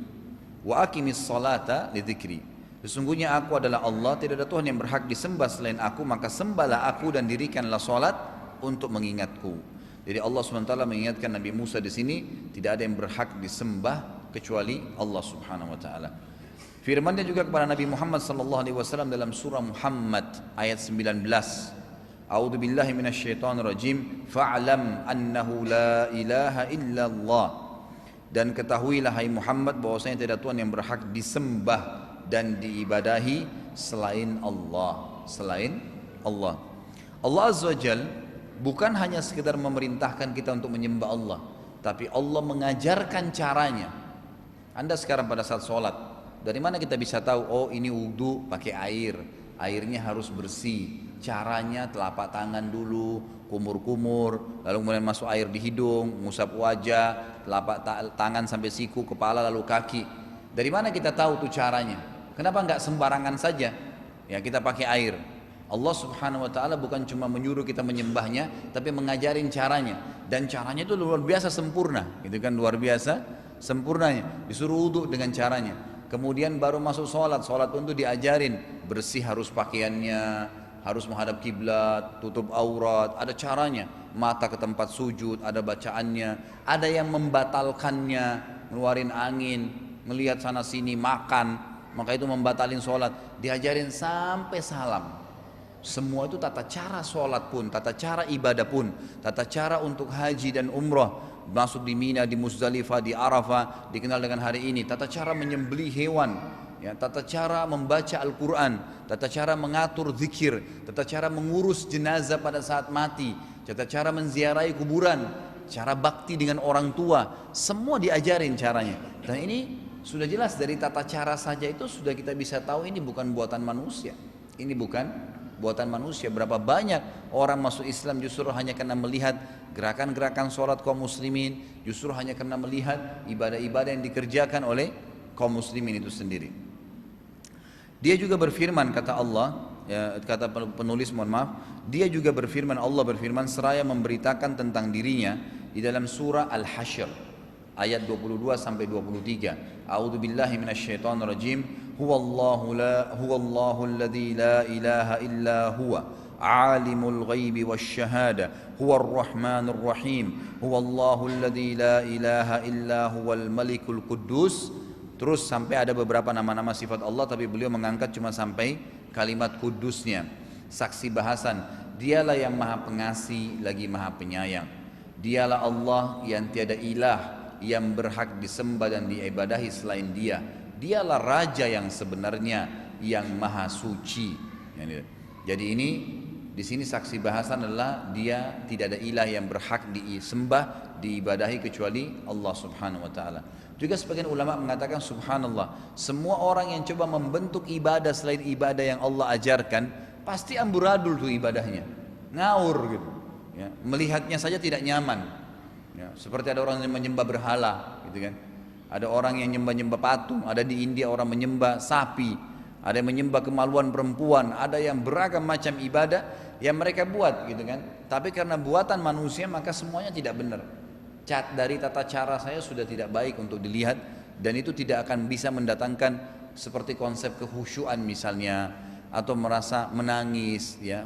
wa aqimis salata lidzikri. Sesungguhnya aku adalah Allah, tidak ada Tuhan yang berhak disembah selain aku, maka sembahlah aku dan dirikanlah salat untuk mengingatku. Jadi Allah SWT mengingatkan Nabi Musa di sini, tidak ada yang berhak disembah kecuali Allah Subhanahu wa taala. Firman-Nya juga kepada Nabi Muhammad sallallahu alaihi wasallam dalam surah Muhammad ayat 19. A'udzubillahi minasyaitonirrajim. Fa'lam annahu la ilaha illallah. Dan ketahuilah hai Muhammad bahwasanya tidak ada Tuhan yang berhak disembah dan diibadahi selain Allah, selain Allah. Allah Azza wa Jalla bukan hanya sekedar memerintahkan kita untuk menyembah Allah, tapi Allah mengajarkan caranya. Anda sekarang pada saat sholat, dari mana kita bisa tahu, oh ini wudhu pakai air, airnya harus bersih. Caranya telapak tangan dulu, kumur-kumur, lalu kemudian masuk air di hidung, ngusap wajah, telapak tangan sampai siku, kepala, lalu kaki. Dari mana kita tahu tuh caranya? Kenapa nggak sembarangan saja? Ya kita pakai air. Allah Subhanahu wa taala bukan cuma menyuruh kita menyembahnya, tapi mengajarin caranya. Dan caranya itu luar biasa sempurna, gitu kan, luar biasa sempurnanya. Disuruh wudhu dengan caranya. Kemudian baru masuk sholat, sholat pun itu diajarin, bersih harus pakaiannya, harus menghadap kiblat, tutup aurat, ada caranya. Mata ke tempat sujud, ada bacaannya. Ada yang membatalkannya, ngeluarin angin, ngelihat sana sini, makan, maka itu membatalin sholat. Diajarin sampai salam. Semua itu tata cara sholat pun, tata cara ibadah pun, tata cara untuk haji dan umrah, masuk di Mina, di Muzdalifah, di Arafah, dikenal dengan hari ini, tata cara menyembelih hewan, ya, tata cara membaca Al-Quran, tata cara mengatur zikir, tata cara mengurus jenazah pada saat mati, tata cara menziarahi kuburan, cara bakti dengan orang tua, semua diajarin caranya. Dan ini sudah jelas dari tata cara saja itu sudah kita bisa tahu ini bukan buatan manusia. Ini bukan buatan manusia. Berapa banyak orang masuk Islam justru hanya karena melihat gerakan-gerakan sholat kaum muslimin, justru hanya karena melihat ibadah-ibadah yang dikerjakan oleh kaum muslimin itu sendiri. Dia juga berfirman, kata Allah, ya, kata penulis, mohon maaf, dia juga berfirman, Allah berfirman seraya memberitakan tentang dirinya di dalam surah Al-Hasyr ayat 22 sampai 23. A'udzubillahi minasyaitonirrajim. Huwallahu alladzi la ilaha illa huwa alimul ghaibi wasyahada huwar rahmanur rahim. Huwallahu alladzi la ilaha illa huwal malikul quddus. Terus sampai ada beberapa nama-nama sifat Allah, tapi beliau mengangkat cuma sampai kalimat kudusnya. Saksi bahasan, dialah yang maha pengasih lagi maha penyayang. Dialah Allah yang tiada ilah yang berhak disembah dan diibadahi selain dia. Dialah raja yang sebenarnya yang maha suci. Jadi ini di sini saksi bahasan adalah dia tidak ada ilah yang berhak disembah, diibadahi kecuali Allah Subhanahu wa taala. Juga sebagian ulama mengatakan subhanallah, semua orang yang coba membentuk ibadah selain ibadah yang Allah ajarkan, pasti amburadul tuh ibadahnya, ngawur gitu. Ya, melihatnya saja tidak nyaman. Ya, seperti ada orang yang menyembah berhala, gitu kan. Ada orang yang nyembah-nyembah patung, ada di India orang menyembah sapi, ada yang menyembah kemaluan perempuan, ada yang beragam macam ibadah yang mereka buat, gitu kan. Tapi karena buatan manusia maka semuanya tidak benar. Dari tata cara saya sudah tidak baik untuk dilihat, dan itu tidak akan bisa mendatangkan seperti konsep kehusyuan misalnya, atau merasa menangis, ya,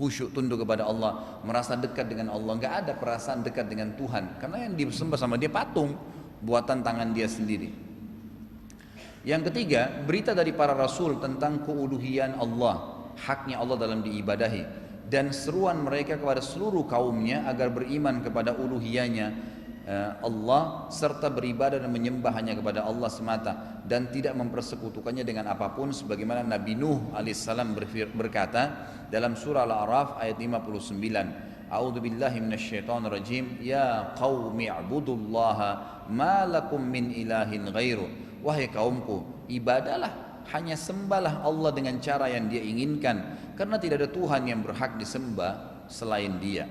khusyuk tunduk kepada Allah, merasa dekat dengan Allah. Nggak ada perasaan dekat dengan Tuhan, karena yang disembah sama dia patung buatan tangan dia sendiri. Yang ketiga, berita dari para rasul tentang keuluhian Allah, haknya Allah dalam diibadahi, dan seruan mereka kepada seluruh kaumnya agar beriman kepada uluhiyahnya Allah, serta beribadah dan menyembah hanya kepada Allah semata dan tidak mempersekutukannya dengan apapun, sebagaimana Nabi Nuh alaihissalam berkata dalam surah Al-A'raf ayat 59. A'udzubillahi minasyaitonirrajim. Ya qaumi i'budullaha ma lakum min ilahin ghairu. Wahai kaumku, ibadahlah, hanya sembahlah Allah dengan cara yang dia inginkan, karena tidak ada Tuhan yang berhak disembah selain dia.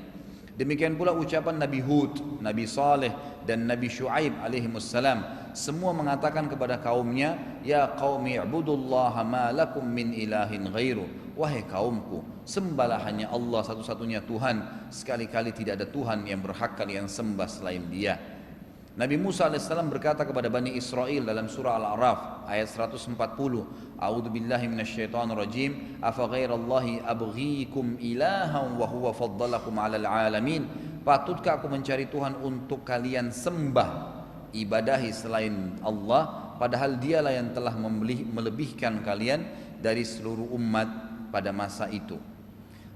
Demikian pula ucapan Nabi Hud, Nabi Saleh, dan Nabi Shu'aib alaihimussalam. Semua mengatakan kepada kaumnya, ya qaumi i'budullaha ma lakum min ilahin ghairu. Wahai kaumku, sembahlah hanya Allah satu-satunya Tuhan, sekali-kali tidak ada Tuhan yang berhak kalian sembah selain dia. Nabi Musa alaihissalam berkata kepada Bani Israel dalam surah Al-A'raf ayat 140, A'udzubillahi minasyaitonirrajim. Afa ghairallahi abghikum ilahan wa huwa faddalakum 'alal 'alamin. Patutkah aku mencari Tuhan untuk kalian sembah, ibadahi selain Allah, padahal dialah yang telah melebihkan kalian dari seluruh umat pada masa itu.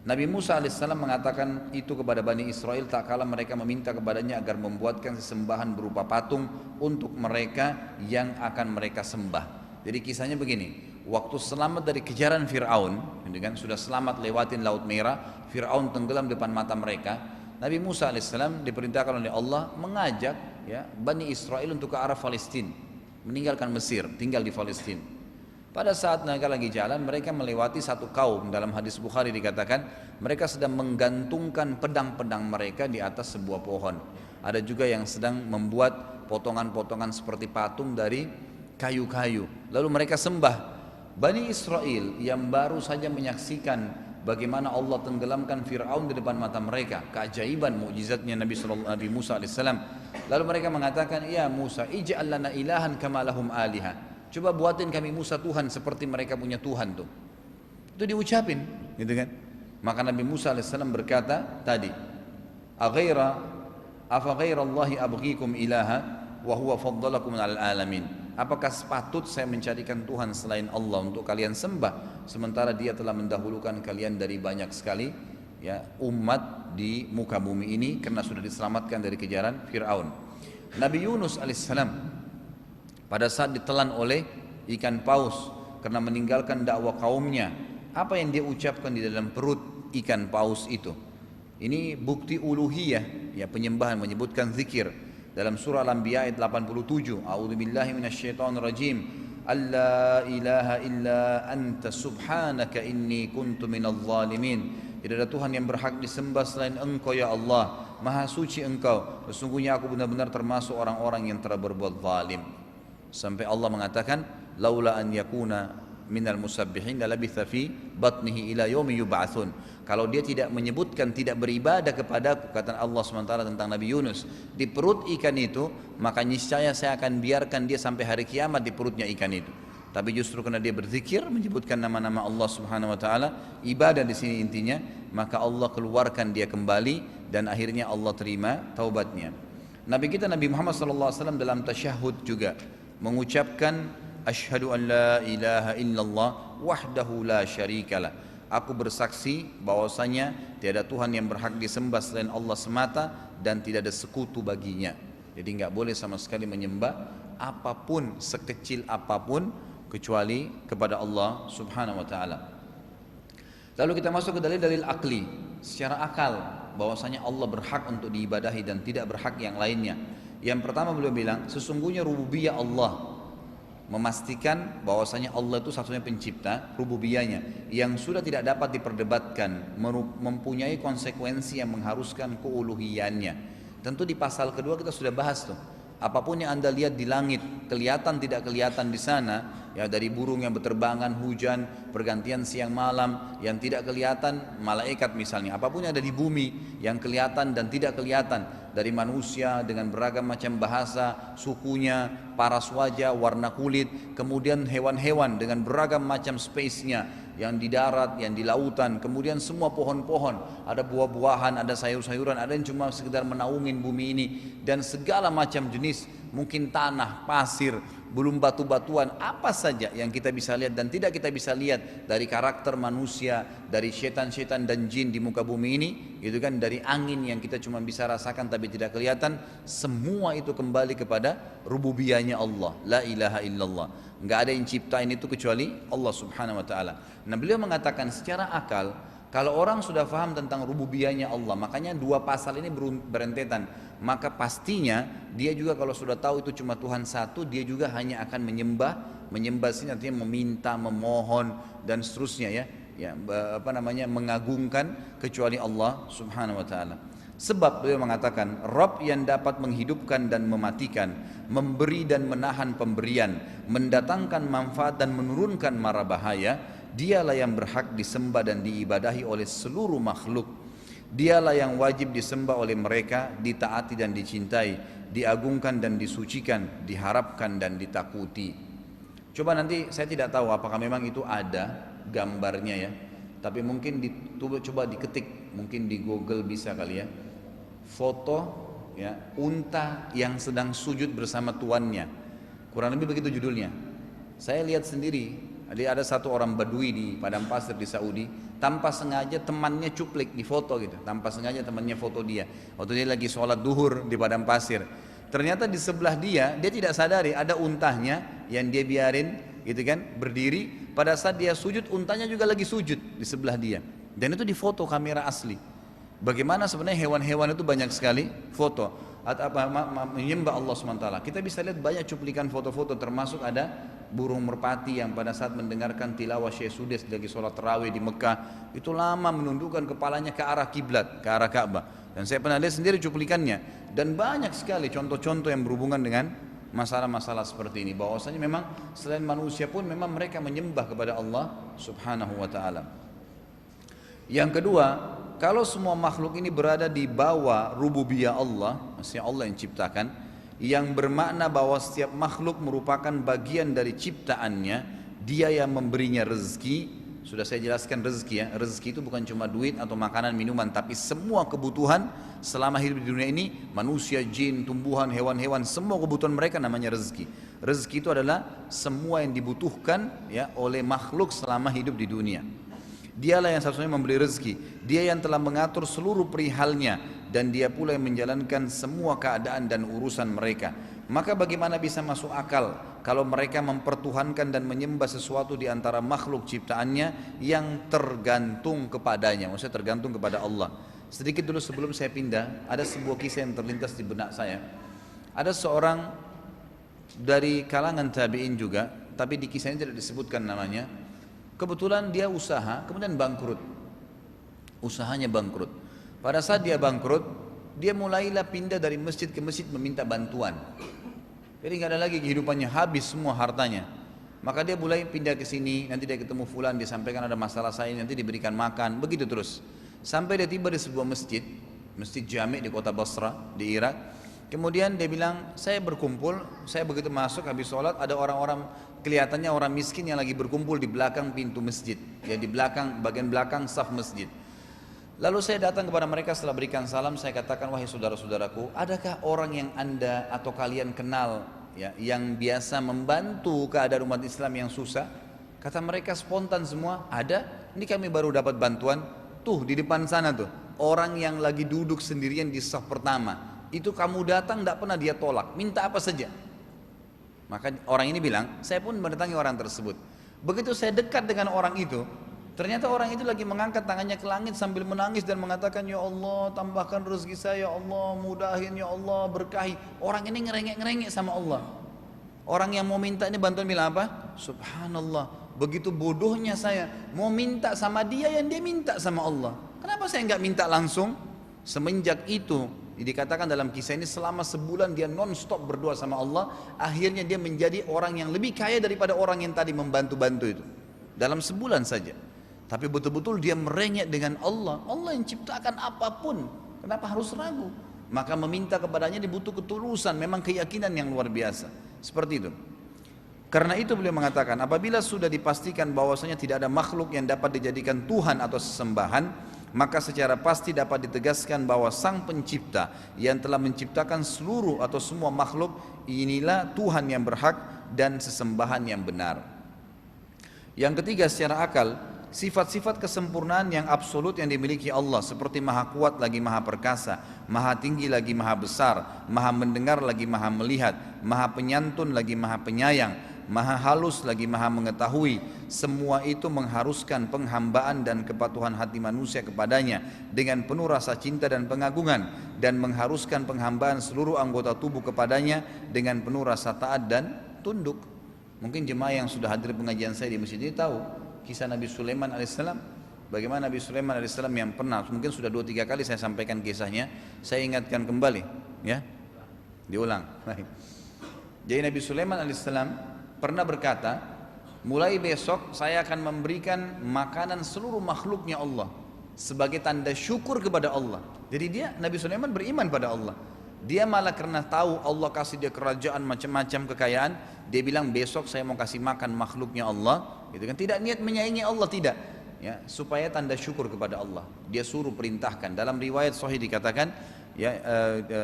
Nabi Musa alaihissalam mengatakan itu kepada Bani Israel tak kala mereka meminta kepadanya agar membuatkan sesembahan berupa patung untuk mereka yang akan mereka sembah. Jadi kisahnya begini, waktu selamat dari kejaran Fir'aun, sudah selamat lewatin Laut Merah, Fir'aun tenggelam depan mata mereka, Nabi Musa alaihissalam diperintahkan oleh Allah mengajak, ya, Bani Israel untuk ke arah Palestina, meninggalkan Mesir, tinggal di Palestina. Pada saat mereka lagi jalan, mereka melewati satu kaum. Dalam hadis Bukhari dikatakan, mereka sedang menggantungkan pedang-pedang mereka di atas sebuah pohon. Ada juga yang sedang membuat potongan-potongan seperti patung dari kayu-kayu. Lalu mereka sembah. Bani Israel yang baru saja menyaksikan bagaimana Allah tenggelamkan Fir'aun di depan mata mereka, keajaiban mukjizatnya Nabi Musa alaihissalam. Lalu mereka mengatakan, ya Musa, ij'al lana ilahan kama lahum aliha. Coba buatin kami Musa Tuhan seperti mereka punya Tuhan tuh. Itu diucapin, gitu kan? Maka Nabi Musa alaihissalam berkata tadi, afa ghairallahi abghikum ilaha wa huwa faddalakum 'alal alamin. Apakah sepatut saya mencarikan Tuhan selain Allah untuk kalian sembah, sementara Dia telah mendahulukan kalian dari banyak sekali ya umat di muka bumi ini karena sudah diselamatkan dari kejaran Fir'aun. Nabi Yunus alaihissalam pada saat ditelan oleh ikan paus karena meninggalkan dakwah kaumnya, apa yang dia ucapkan di dalam perut ikan paus itu? Ini bukti uluhiyah, ya, penyembahan, menyebutkan zikir. Dalam surah Al-Anbiya ayat 87, A'udzubillahi minasyaitonirrajim. Alla ilaha illa anta subhanaka inni kuntu minadh dhalimin. Tidak ada Tuhan yang berhak disembah selain Engkau ya Allah. Maha suci Engkau. Sesungguhnya aku benar-benar termasuk orang-orang yang telah berbuat zalim. Sampai Allah mengatakan, laula an yakuna minal musabbihin labitha fi batnihi ila yaumi yub'atsun. Kalau dia tidak menyebutkan, tidak beribadah kepadaku, kata Allah SWT tentang Nabi Yunus, di perut ikan itu, maka niscaya saya akan biarkan dia sampai hari kiamat di perutnya ikan itu. Tapi justru karena dia berzikir, menyebutkan nama-nama Allah Subhanahu wa taala, ibadah di sini intinya, maka Allah keluarkan dia kembali dan akhirnya Allah terima taubatnya. Nabi kita Nabi Muhammad SAW dalam tasyahud juga mengucapkan asyhadu an la ilaha illallah wahdahu la syarikalah. Aku bersaksi bahwasanya tiada Tuhan yang berhak disembah selain Allah semata dan tidak ada sekutu baginya. Jadi enggak boleh sama sekali menyembah apapun, sekecil apapun, kecuali kepada Allah Subhanahu wa taala. Lalu kita masuk ke dalil-dalil akli, secara akal bahwasanya Allah berhak untuk diibadahi dan tidak berhak yang lainnya. Yang pertama beliau bilang, sesungguhnya rububiyah Allah, memastikan bahwasanya Allah itu satunya pencipta, rububiyahnya yang sudah tidak dapat diperdebatkan, mempunyai konsekuensi yang mengharuskan keuluhiyannya. Tentu di pasal kedua kita sudah bahas tuh, apapun yang Anda lihat di langit, kelihatan tidak kelihatan di sana, ya, dari burung yang berterbangan, hujan, pergantian siang malam, yang tidak kelihatan malaikat misalnya, apapun yang ada di bumi yang kelihatan dan tidak kelihatan, dari manusia dengan beragam macam bahasa, sukunya, paras wajah, warna kulit, kemudian hewan-hewan dengan beragam macam spesiesnya, yang di darat, yang di lautan, kemudian semua pohon-pohon, ada buah-buahan, ada sayur-sayuran, ada yang cuma sekedar menaungin bumi ini, dan segala macam jenis, mungkin tanah, pasir, belum batu-batuan, apa saja yang kita bisa lihat dan tidak kita bisa lihat dari karakter manusia, dari setan-setan dan jin di muka bumi ini, gitu kan, dari angin yang kita cuma bisa rasakan tapi tidak kelihatan, semua itu kembali kepada rububiyahnya Allah, la ilaha illallah. Enggak ada yang ciptain itu kecuali Allah Subhanahu wa taala. Nah, beliau mengatakan secara akal, kalau orang sudah faham tentang rububiyahnya Allah, makanya dua pasal ini berentetan, maka pastinya dia juga kalau sudah tahu itu cuma Tuhan satu, dia juga hanya akan menyembah sini artinya meminta, memohon dan seterusnya, ya mengagungkan kecuali Allah Subhanahu wa taala. Sebab beliau mengatakan, Rabb yang dapat menghidupkan dan mematikan, memberi dan menahan pemberian, mendatangkan manfaat dan menurunkan mara bahaya, dialah yang berhak disembah dan diibadahi oleh seluruh makhluk. Dialah yang wajib disembah oleh mereka, ditaati dan dicintai, diagungkan dan disucikan, diharapkan dan ditakuti. Coba nanti saya tidak tahu apakah memang itu ada gambarnya ya, tapi mungkin coba diketik, mungkin di Google bisa kali ya, foto ya unta yang sedang sujud bersama tuannya, kurang lebih begitu judulnya. Saya lihat sendiri. Jadi ada satu orang Badui di padang pasir di Saudi, tanpa sengaja temannya cuplik di foto gitu, tanpa sengaja temannya foto dia waktu dia lagi sholat duhur di padang pasir. Ternyata di sebelah dia tidak sadari ada untanya yang dia biarin gitu kan berdiri, pada saat dia sujud untanya juga lagi sujud di sebelah dia, dan itu di foto kamera asli. Bagaimana sebenarnya hewan-hewan itu banyak sekali foto atau menyembah Allah SWT. Kita bisa lihat banyak cuplikan foto-foto, termasuk ada burung merpati yang pada saat mendengarkan tilawah Syekh Sudes lagi sholat tarawih di Mekah itu lama menundukkan kepalanya ke arah kiblat, ke arah Ka'bah. Dan saya pernah lihat sendiri cuplikannya, dan banyak sekali contoh-contoh yang berhubungan dengan masalah-masalah seperti ini, bahwasanya memang selain manusia pun memang mereka menyembah kepada Allah Subhanahu wa taala. Yang kedua, kalau semua makhluk ini berada di bawah rububiyah Allah, maksudnya Allah yang ciptakan, yang bermakna bahwa setiap makhluk merupakan bagian dari ciptaannya, dia yang memberinya rezeki. Sudah saya jelaskan rezeki ya, rezeki itu bukan cuma duit atau makanan, minuman, tapi semua kebutuhan selama hidup di dunia ini, manusia, jin, tumbuhan, hewan-hewan, semua kebutuhan mereka namanya rezeki. Rezeki itu adalah semua yang dibutuhkan ya oleh makhluk selama hidup di dunia. Dialah yang satu-satunya memberi rezeki, dia yang telah mengatur seluruh perihalnya, dan dia pula yang menjalankan semua keadaan dan urusan mereka. Maka bagaimana bisa masuk akal kalau mereka mempertuhankan dan menyembah sesuatu di antara makhluk ciptaannya yang tergantung kepadanya, maksudnya tergantung kepada Allah. Sedikit dulu sebelum saya pindah, ada sebuah kisah yang terlintas di benak saya. Ada seorang dari kalangan tabi'in juga, tapi di kisah ini tidak disebutkan namanya. Kebetulan dia usaha, kemudian bangkrut. Usahanya bangkrut. Pada saat dia bangkrut, dia mulailah pindah dari masjid ke masjid meminta bantuan. Jadi nggak ada lagi kehidupannya, habis semua hartanya. Maka dia mulai pindah ke sini, nanti dia ketemu fulan, dia sampaikan ada masalah saya, nanti diberikan makan, begitu terus. Sampai dia tiba di sebuah masjid, masjid Jami' di kota Basra, di Irak. Kemudian dia bilang, saya berkumpul, saya begitu masuk habis sholat, ada orang-orang, kelihatannya orang miskin yang lagi berkumpul di belakang pintu masjid, ya di belakang, bagian belakang saf masjid. Lalu saya datang kepada mereka setelah berikan salam, saya katakan, wahai saudara-saudaraku, adakah orang yang anda atau kalian kenal ya, yang biasa membantu keadaan umat Islam yang susah? Kata mereka spontan semua, ada, ini kami baru dapat bantuan, tuh di depan sana tuh, orang yang lagi duduk sendirian di saf pertama. Itu kamu datang tidak pernah dia tolak, minta apa saja. Maka orang ini bilang, saya pun mendatangi orang tersebut. Begitu saya dekat dengan orang itu, ternyata orang itu lagi mengangkat tangannya ke langit sambil menangis dan mengatakan, ya Allah tambahkan rezeki saya, ya Allah mudahin, ya Allah berkahi. Orang ini ngerengek-ngerengek sama Allah. Orang yang mau minta ini bantuan bilang apa? Subhanallah, begitu bodohnya saya mau minta sama dia yang dia minta sama Allah. Kenapa saya nggak minta langsung? Semenjak itu dikatakan dalam kisah ini selama sebulan dia non-stop berdoa sama Allah. Akhirnya dia menjadi orang yang lebih kaya daripada orang yang tadi membantu-bantu itu. Dalam sebulan saja. Tapi betul-betul dia merengek dengan Allah. Allah yang ciptakan apapun. Kenapa harus ragu? Maka meminta kepadanya dibutuh ketulusan. Memang keyakinan yang luar biasa. Seperti itu. Karena itu beliau mengatakan, apabila sudah dipastikan bahwasanya tidak ada makhluk yang dapat dijadikan Tuhan atau sesembahan, maka secara pasti dapat ditegaskan bahwa Sang Pencipta yang telah menciptakan seluruh atau semua makhluk, inilah Tuhan yang berhak dan sesembahan yang benar. Yang ketiga, secara akal, sifat-sifat kesempurnaan yang absolut yang dimiliki Allah, seperti maha kuat lagi maha perkasa, maha tinggi lagi maha besar, maha mendengar lagi maha melihat, maha penyantun lagi maha penyayang, maha halus lagi maha mengetahui, semua itu mengharuskan penghambaan dan kepatuhan hati manusia kepadanya dengan penuh rasa cinta dan pengagungan, dan mengharuskan penghambaan seluruh anggota tubuh kepadanya dengan penuh rasa taat dan tunduk. Mungkin jemaah yang sudah hadir pengajian saya di masjid ini tahu kisah Nabi Sulaiman alaihissalam. Bagaimana Nabi Sulaiman alaihissalam yang pernah, mungkin sudah 2-3 kali saya sampaikan kisahnya, saya ingatkan kembali ya, diulang. Jadi Nabi Sulaiman alaihissalam pernah berkata, mulai besok saya akan memberikan makanan seluruh makhluknya Allah sebagai tanda syukur kepada Allah. Jadi Nabi Sulaiman beriman pada Allah. Dia malah karena tahu Allah kasih dia kerajaan macam-macam kekayaan, dia bilang besok saya mau kasih makan makhluknya Allah, gitu kan? Tidak niat menyaingi Allah, tidak, ya, supaya tanda syukur kepada Allah. Dia suruh perintahkan. Dalam riwayat sahih dikatakan, ya,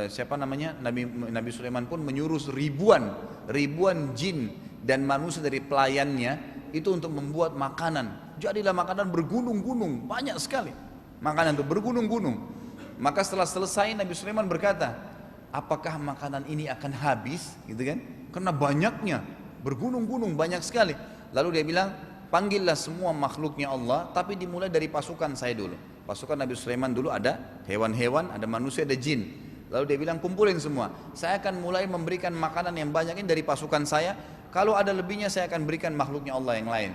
siapa namanya, Nabi Sulaiman pun menyuruh ribuan jin dan manusia dari pelayannya itu untuk membuat makanan. Jadilah makanan bergunung-gunung, banyak sekali makanan itu bergunung-gunung. Maka setelah selesai Nabi Sulaiman berkata, apakah makanan ini akan habis, gitu kan? Karena banyaknya, bergunung-gunung, banyak sekali. Lalu dia bilang, panggillah semua makhluknya Allah, tapi dimulai dari pasukan saya dulu. Pasukan Nabi Sulaiman dulu ada hewan-hewan, ada manusia, ada jin. Lalu dia bilang, kumpulin semua, saya akan mulai memberikan makanan yang banyak ini dari pasukan saya. Kalau ada lebihnya saya akan berikan makhluknya Allah yang lain.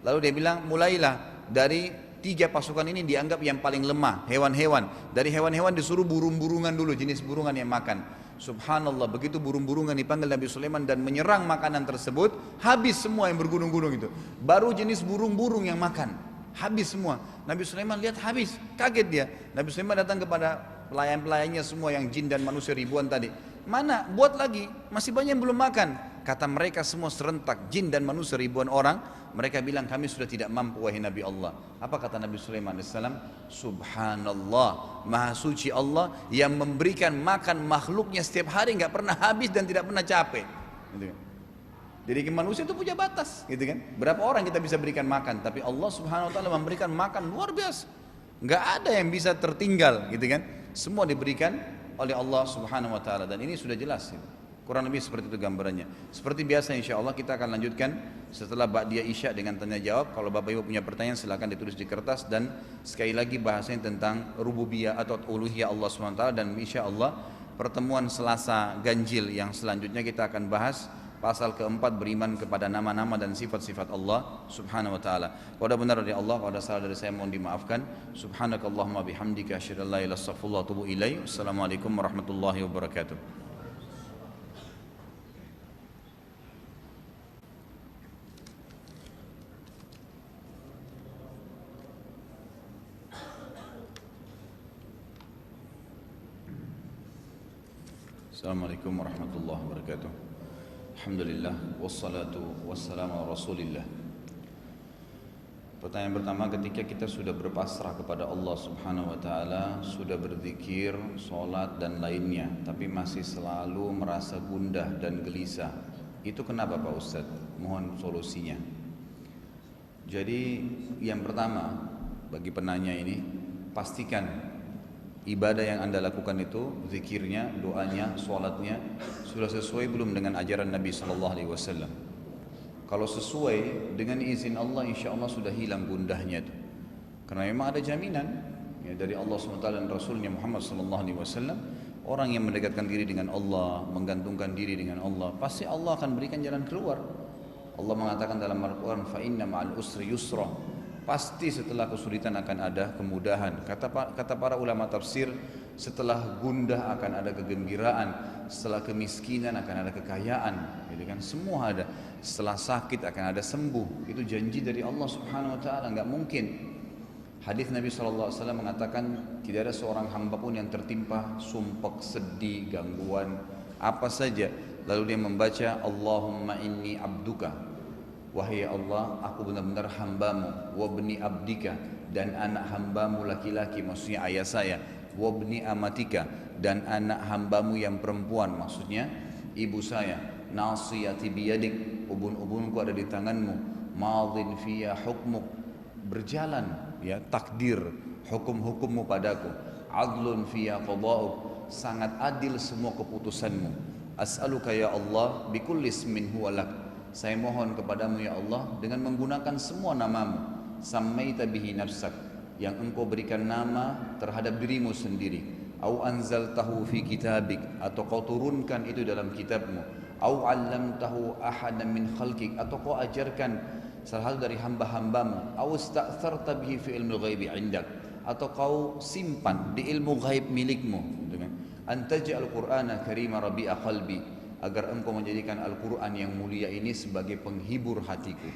Lalu dia bilang, mulailah dari 3 pasukan ini dianggap yang paling lemah, hewan-hewan. Dari hewan-hewan disuruh burung-burungan dulu, jenis burungan yang makan. Subhanallah, begitu burung-burungan dipanggil Nabi Sulaiman dan menyerang makanan tersebut, habis semua yang bergunung-gunung itu. Baru jenis burung-burung yang makan, habis semua. Nabi Sulaiman lihat habis, kaget dia. Nabi Sulaiman datang kepada pelayan-pelayannya semua yang jin dan manusia ribuan tadi. Mana? Buat lagi, masih banyak yang belum makan. Kata mereka semua serentak, jin dan manusia ribuan orang. Mereka bilang, kami sudah tidak mampu wahai Nabi Allah. Apa kata Nabi Sulaiman AS? Subhanallah, maha suci Allah yang memberikan makan makhluknya setiap hari, nggak pernah habis dan tidak pernah capek. Gitu kan? Jadi manusia itu punya batas, gitu kan? Berapa orang kita bisa berikan makan, tapi Allah Subhanahu Wa Taala memberikan makan luar biasa. Nggak ada yang bisa tertinggal, gitu kan? Semua diberikan oleh Allah Subhanahu Wa Taala, dan ini sudah jelas. Gitu. Kurang lebih seperti itu gambarannya. Seperti biasa insya Allah kita akan lanjutkan setelah Ba'diyah Isya dengan tanya jawab. Kalau Bapak Ibu punya pertanyaan silakan ditulis di kertas. Dan sekali lagi bahasanya tentang rububiyah atau uluhiyah Allah SWT. Dan insya Allah pertemuan Selasa ganjil yang selanjutnya kita akan bahas pasal keempat, beriman kepada nama-nama dan sifat-sifat Allah Subhanahu Wa Taala. Kalau ada benar dari Allah, kalau ada salah dari saya mohon dimaafkan. Subhanakallahumma bihamdika asyhadu an la ilaha illa anta astaghfiruka wa atubu ilaik. Assalamualaikum warahmatullahi wabarakatuh. Assalamualaikum warahmatullahi wabarakatuh. Alhamdulillah wassalatu wassalamu ala Rasulillah. Pertanyaan pertama, ketika kita sudah berpasrah kepada Allah Subhanahu wa taala, sudah berzikir, salat dan lainnya, tapi masih selalu merasa gundah dan gelisah. Itu kenapa Pak Ustaz? Mohon solusinya. Jadi yang pertama bagi penanya ini, pastikan ibadah yang Anda lakukan itu, zikirnya, doanya, sholatnya sudah sesuai belum dengan ajaran Nabi Sallallahu Alaihi Wasallam. Kalau sesuai dengan izin Allah, insya Allah sudah hilang gundahnya itu. Karena memang ada jaminan ya, dari Allah SWT dan Rasulnya Muhammad Sallallahu Alaihi Wasallam. Orang yang mendekatkan diri dengan Allah, menggantungkan diri dengan Allah, pasti Allah akan berikan jalan keluar. Allah mengatakan dalam Al-Quran, fa inna ma'al usri yusra. Pasti setelah kesulitan akan ada kemudahan. Kata para ulama tafsir, setelah gundah akan ada kegembiraan, setelah kemiskinan akan ada kekayaan, gitu kan? Semua ada. Setelah sakit akan ada sembuh. Itu janji dari Allah Subhanahu Wa Taala, nggak mungkin. Hadis Nabi SAW mengatakan tidak ada seorang hamba pun yang tertimpa sumpek, sedih, gangguan apa saja. Lalu dia membaca Allahumma inni abduka. Wahai Allah, aku benar-benar hambamu, wabni abdika, dan anak hambamu laki-laki, maksudnya ayah saya, wabni amatika, dan anak hambamu yang perempuan, maksudnya ibu saya, nasiyati biyadik, ubun-ubunku ada di tanganmu, madhin fiya hukmuk, berjalan ya takdir hukum-hukummu padaku, adlun fiya qada'uk, sangat adil semua keputusanmu. As'aluka ya Allah bikulli ismin huwa lak, saya mohon kepadamu ya Allah dengan menggunakan semua namamu, sammaita bihi nafsak, yang engkau berikan nama terhadap dirimu sendiri, au anzaltahu fi kitabik, atau kau turunkan itu dalam kitabmu, au 'allamtahu ahadan min khalqik, atau kau ajarkan salah satu dari hamba-hambamu, au ista'tharta bihi fi ilmil ghaibi 'indak, atau kau simpan di ilmu ghaib milikmu, dengan antaj'al qur'ana karima rabi'a qalbi, agar engkau menjadikan Al-Quran yang mulia ini sebagai penghibur hatiku.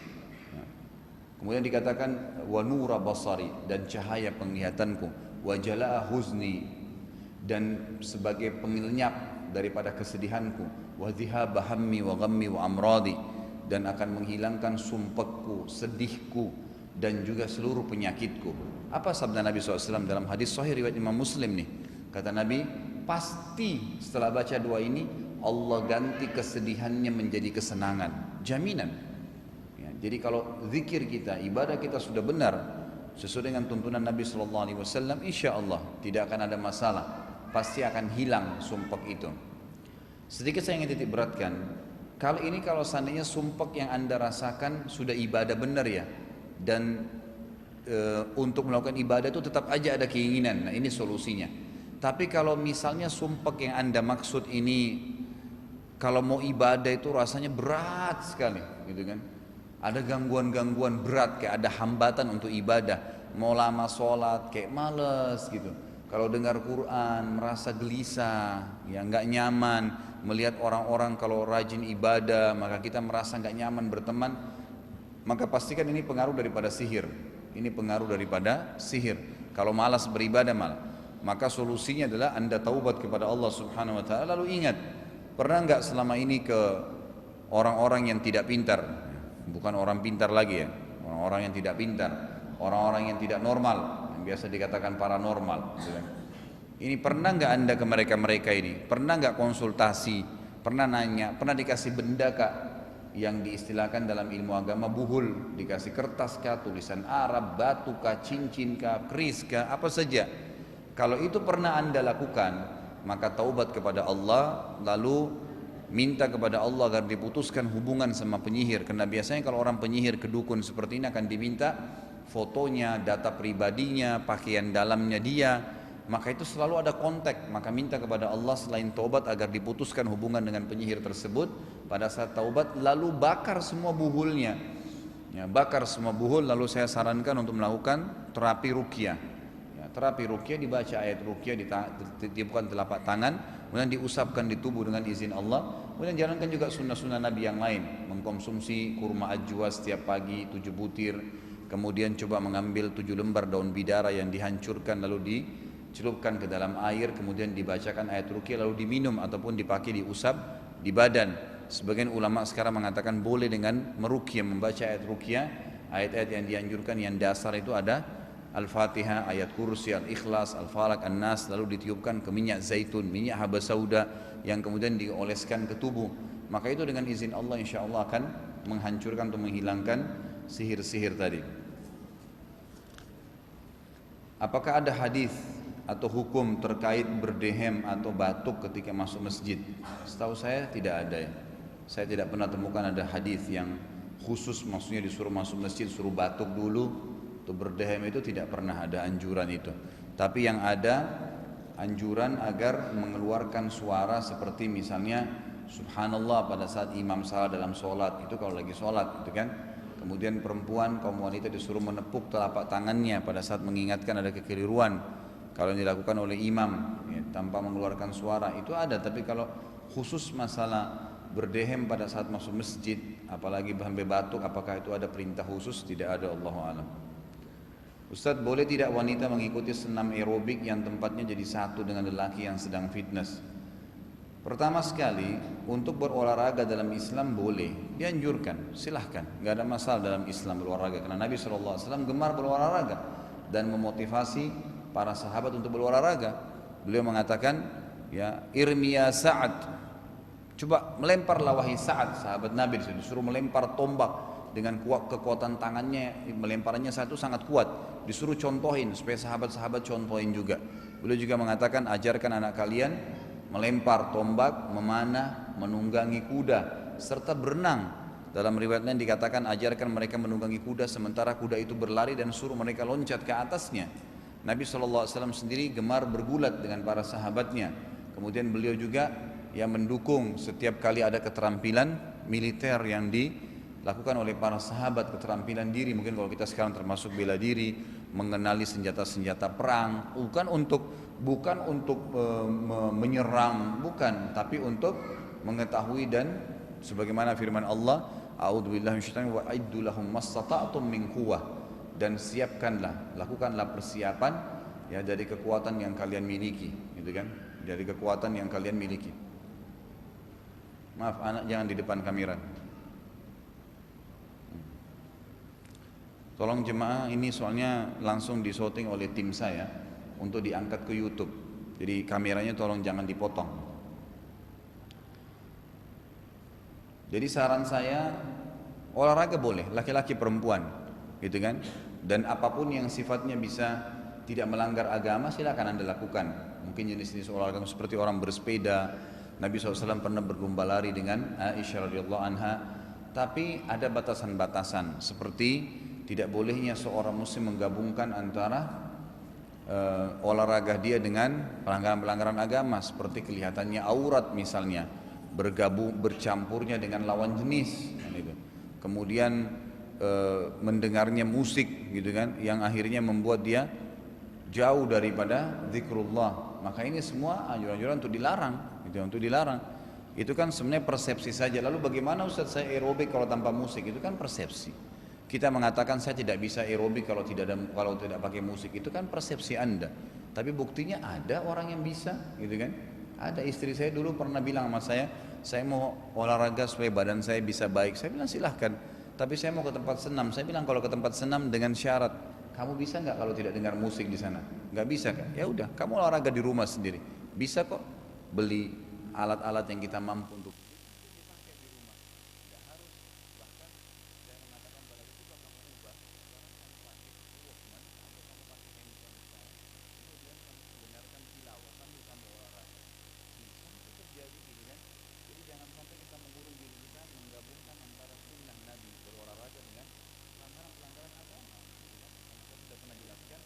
Kemudian dikatakan wa nura basari, dan cahaya penglihatanku, wa jalaa huzni, dan sebagai pengelenyap daripada kesedihanku, wa dhihaba hammi wa ghammi wa amradi, dan akan menghilangkan sumpekku, sedihku, dan juga seluruh penyakitku. Apa sabda Nabi SAW dalam hadis sahih riwayat Imam Muslim nih? Kata Nabi, pasti setelah baca doa ini Allah ganti kesedihannya menjadi kesenangan, jaminan ya. Jadi kalau zikir kita, ibadah kita sudah benar sesuai dengan tuntunan Nabi SAW, insya Allah tidak akan ada masalah, pasti akan hilang sumpek itu. Sedikit saya ingin titik beratkan, kalau seandainya sumpek yang Anda rasakan sudah ibadah benar ya, dan untuk melakukan ibadah itu tetap aja ada keinginan, nah ini solusinya. Tapi kalau misalnya sumpek yang Anda maksud ini kalau mau ibadah itu rasanya berat sekali, gitu kan. Ada gangguan-gangguan berat, kayak ada hambatan untuk ibadah. Mau lama sholat kayak males gitu. Kalau dengar Quran merasa gelisah, ya nggak nyaman. Melihat orang-orang kalau rajin ibadah, maka kita merasa nggak nyaman berteman. Maka pastikan ini pengaruh daripada sihir. Ini pengaruh daripada sihir. Kalau malas beribadah malah. Maka solusinya adalah Anda taubat kepada Allah Subhanahu wa taala. Lalu ingat, pernah nggak selama ini ke orang-orang yang tidak pintar? Bukan orang pintar lagi ya, orang-orang yang tidak pintar, orang-orang yang tidak normal, yang biasa dikatakan paranormal. Ini pernah nggak Anda ke mereka-mereka ini? Pernah nggak konsultasi? Pernah nanya? Pernah dikasih benda kak? Yang diistilahkan dalam ilmu agama buhul, dikasih kertas kah, tulisan Arab, batu kah, cincin kah, keris kah, apa saja. Kalau itu pernah Anda lakukan, maka taubat kepada Allah, lalu minta kepada Allah agar diputuskan hubungan sama penyihir. Karena biasanya kalau orang penyihir ke dukun seperti ini akan diminta fotonya, data pribadinya, pakaian dalamnya dia, maka itu selalu ada kontak. Maka minta kepada Allah selain taubat agar diputuskan hubungan dengan penyihir tersebut. Pada saat taubat lalu bakar semua buhulnya, ya, bakar semua buhul. Lalu saya sarankan untuk melakukan terapi ruqyah. Ya, terapi ruqyah, dibaca ayat ruqyah, ditiupkan telapak tangan, kemudian diusapkan di tubuh dengan izin Allah. Kemudian jalankan juga sunnah-sunnah Nabi yang lain, mengkonsumsi kurma ajwa setiap pagi 7 butir, kemudian coba mengambil 7 lembar daun bidara yang dihancurkan lalu dicelupkan ke dalam air, kemudian dibacakan ayat ruqyah lalu diminum ataupun dipakai diusap di badan. Sebagian ulama sekarang mengatakan boleh dengan meruqyah, membaca ayat ruqyah. Ayat-ayat yang dianjurkan yang dasar itu ada Al-Fatihah, ayat kursi, Al-Ikhlas, Al-Falaq, An-Nas, lalu ditiupkan ke minyak zaitun, minyak habas sauda yang kemudian dioleskan ke tubuh. Maka itu dengan izin Allah insya Allah akan menghancurkan atau menghilangkan sihir-sihir tadi. Apakah ada hadis atau hukum terkait berdehem atau batuk ketika masuk masjid? Setahu saya tidak ada ya. Saya tidak pernah temukan ada hadis yang khusus maksudnya disuruh masuk masjid suruh batuk dulu atau berdehem, itu tidak pernah ada anjuran itu. Tapi yang ada anjuran agar mengeluarkan suara seperti misalnya subhanallah pada saat imam salah dalam sholat, itu kalau lagi sholat gitu kan. Kemudian perempuan, kaum wanita disuruh menepuk telapak tangannya pada saat mengingatkan ada kekeliruan. Kalau yang dilakukan oleh imam ya, tanpa mengeluarkan suara itu ada. Tapi kalau khusus masalah berdehem pada saat masuk masjid, apalagi sampai batuk, apakah itu ada perintah khusus? Tidak ada, Allahu a'lam. Ustaz, boleh tidak wanita mengikuti senam aerobik yang tempatnya jadi satu dengan lelaki yang sedang fitness? Pertama sekali, untuk berolahraga dalam Islam boleh, dianjurkan, silahkan, nggak ada masalah dalam Islam berolahraga. Karena Nabi SAW gemar berolahraga dan memotivasi para sahabat untuk berolahraga. Beliau mengatakan, ya irmiya Sa'ad, coba melemparlah wahai Sa'ad, sahabat Nabi disuruh melempar tombak dengan kekuatan tangannya, melemparnya satu sangat kuat. Disuruh contohin supaya sahabat-sahabat contohin juga. Beliau juga mengatakan ajarkan anak kalian melempar tombak, memanah, menunggangi kuda serta berenang. Dalam riwayat lain dikatakan ajarkan mereka menunggangi kuda sementara kuda itu berlari dan suruh mereka loncat ke atasnya. Nabi SAW sendiri gemar bergulat dengan para sahabatnya. Kemudian beliau juga yang mendukung setiap kali ada keterampilan militer yang dilakukan oleh para sahabat, keterampilan diri, mungkin kalau kita sekarang termasuk bela diri, mengenali senjata-senjata perang, bukan untuk menyerang, bukan, tapi untuk mengetahui. Dan sebagaimana firman Allah, a'udzubillahi minasyaitonir wa aiddu lahum mastata'tum min quwwah, dan siapkanlah, lakukanlah persiapan ya dari kekuatan yang kalian miliki, gitu kan? Dari kekuatan yang kalian miliki. Maaf, anak jangan di depan kamera. Tolong jemaah, ini soalnya langsung disorting oleh tim saya untuk diangkat ke YouTube. Jadi kameranya tolong jangan dipotong. Jadi saran saya, olahraga boleh, laki-laki perempuan, gitu kan? Dan apapun yang sifatnya bisa tidak melanggar agama silakan Anda lakukan. Mungkin jenis-jenis olahraga seperti orang bersepeda. Nabi SAW pernah berlomba lari dengan Aisyah radhiyallahu anha. Tapi ada batasan-batasan, seperti tidak bolehnya seorang muslim menggabungkan antara olahraga dia dengan pelanggaran-pelanggaran agama, seperti kelihatannya aurat misalnya, bercampurnya dengan lawan jenis, kan itu. Kemudian mendengarnya musik gitu kan, yang akhirnya membuat dia jauh daripada zikrullah. Maka ini semua anjuran-anjuran untuk dilarang, gitu, untuk dilarang. Itu kan sebenarnya persepsi saja. Lalu bagaimana Ustaz saya aerobik kalau tanpa musik? Itu kan persepsi. Kita mengatakan saya tidak bisa aerobik kalau tidak pakai musik. Itu kan persepsi Anda. Tapi buktinya ada orang yang bisa, gitu kan? Ada istri saya dulu pernah bilang sama saya mau olahraga supaya badan saya bisa baik. Saya bilang silahkan. Tapi saya mau ke tempat senam. Saya bilang kalau ke tempat senam dengan syarat, kamu bisa nggak kalau tidak dengar musik di sana? Nggak bisa kan? Ya udah, kamu olahraga di rumah sendiri. Bisa kok beli alat-alat yang kita mampu untuk dipakai di rumah. Tidak harus, bahkan saya mengatakan pada ketika kamu ubah, sekarang kamu pakai Walkman atau kamu pakai handphone sekarang, kemudian kamu mendengarkan tilawah sambil kamu olahraga. Bisa itu terjadi gitu kan? Jadi jangan sampai kita mengurung diri kita menggabungkan antara sunnah Nabi berolahraga dengan pelanggaran agama. Gitu kan? Karena saya sudah pernah jelaskan,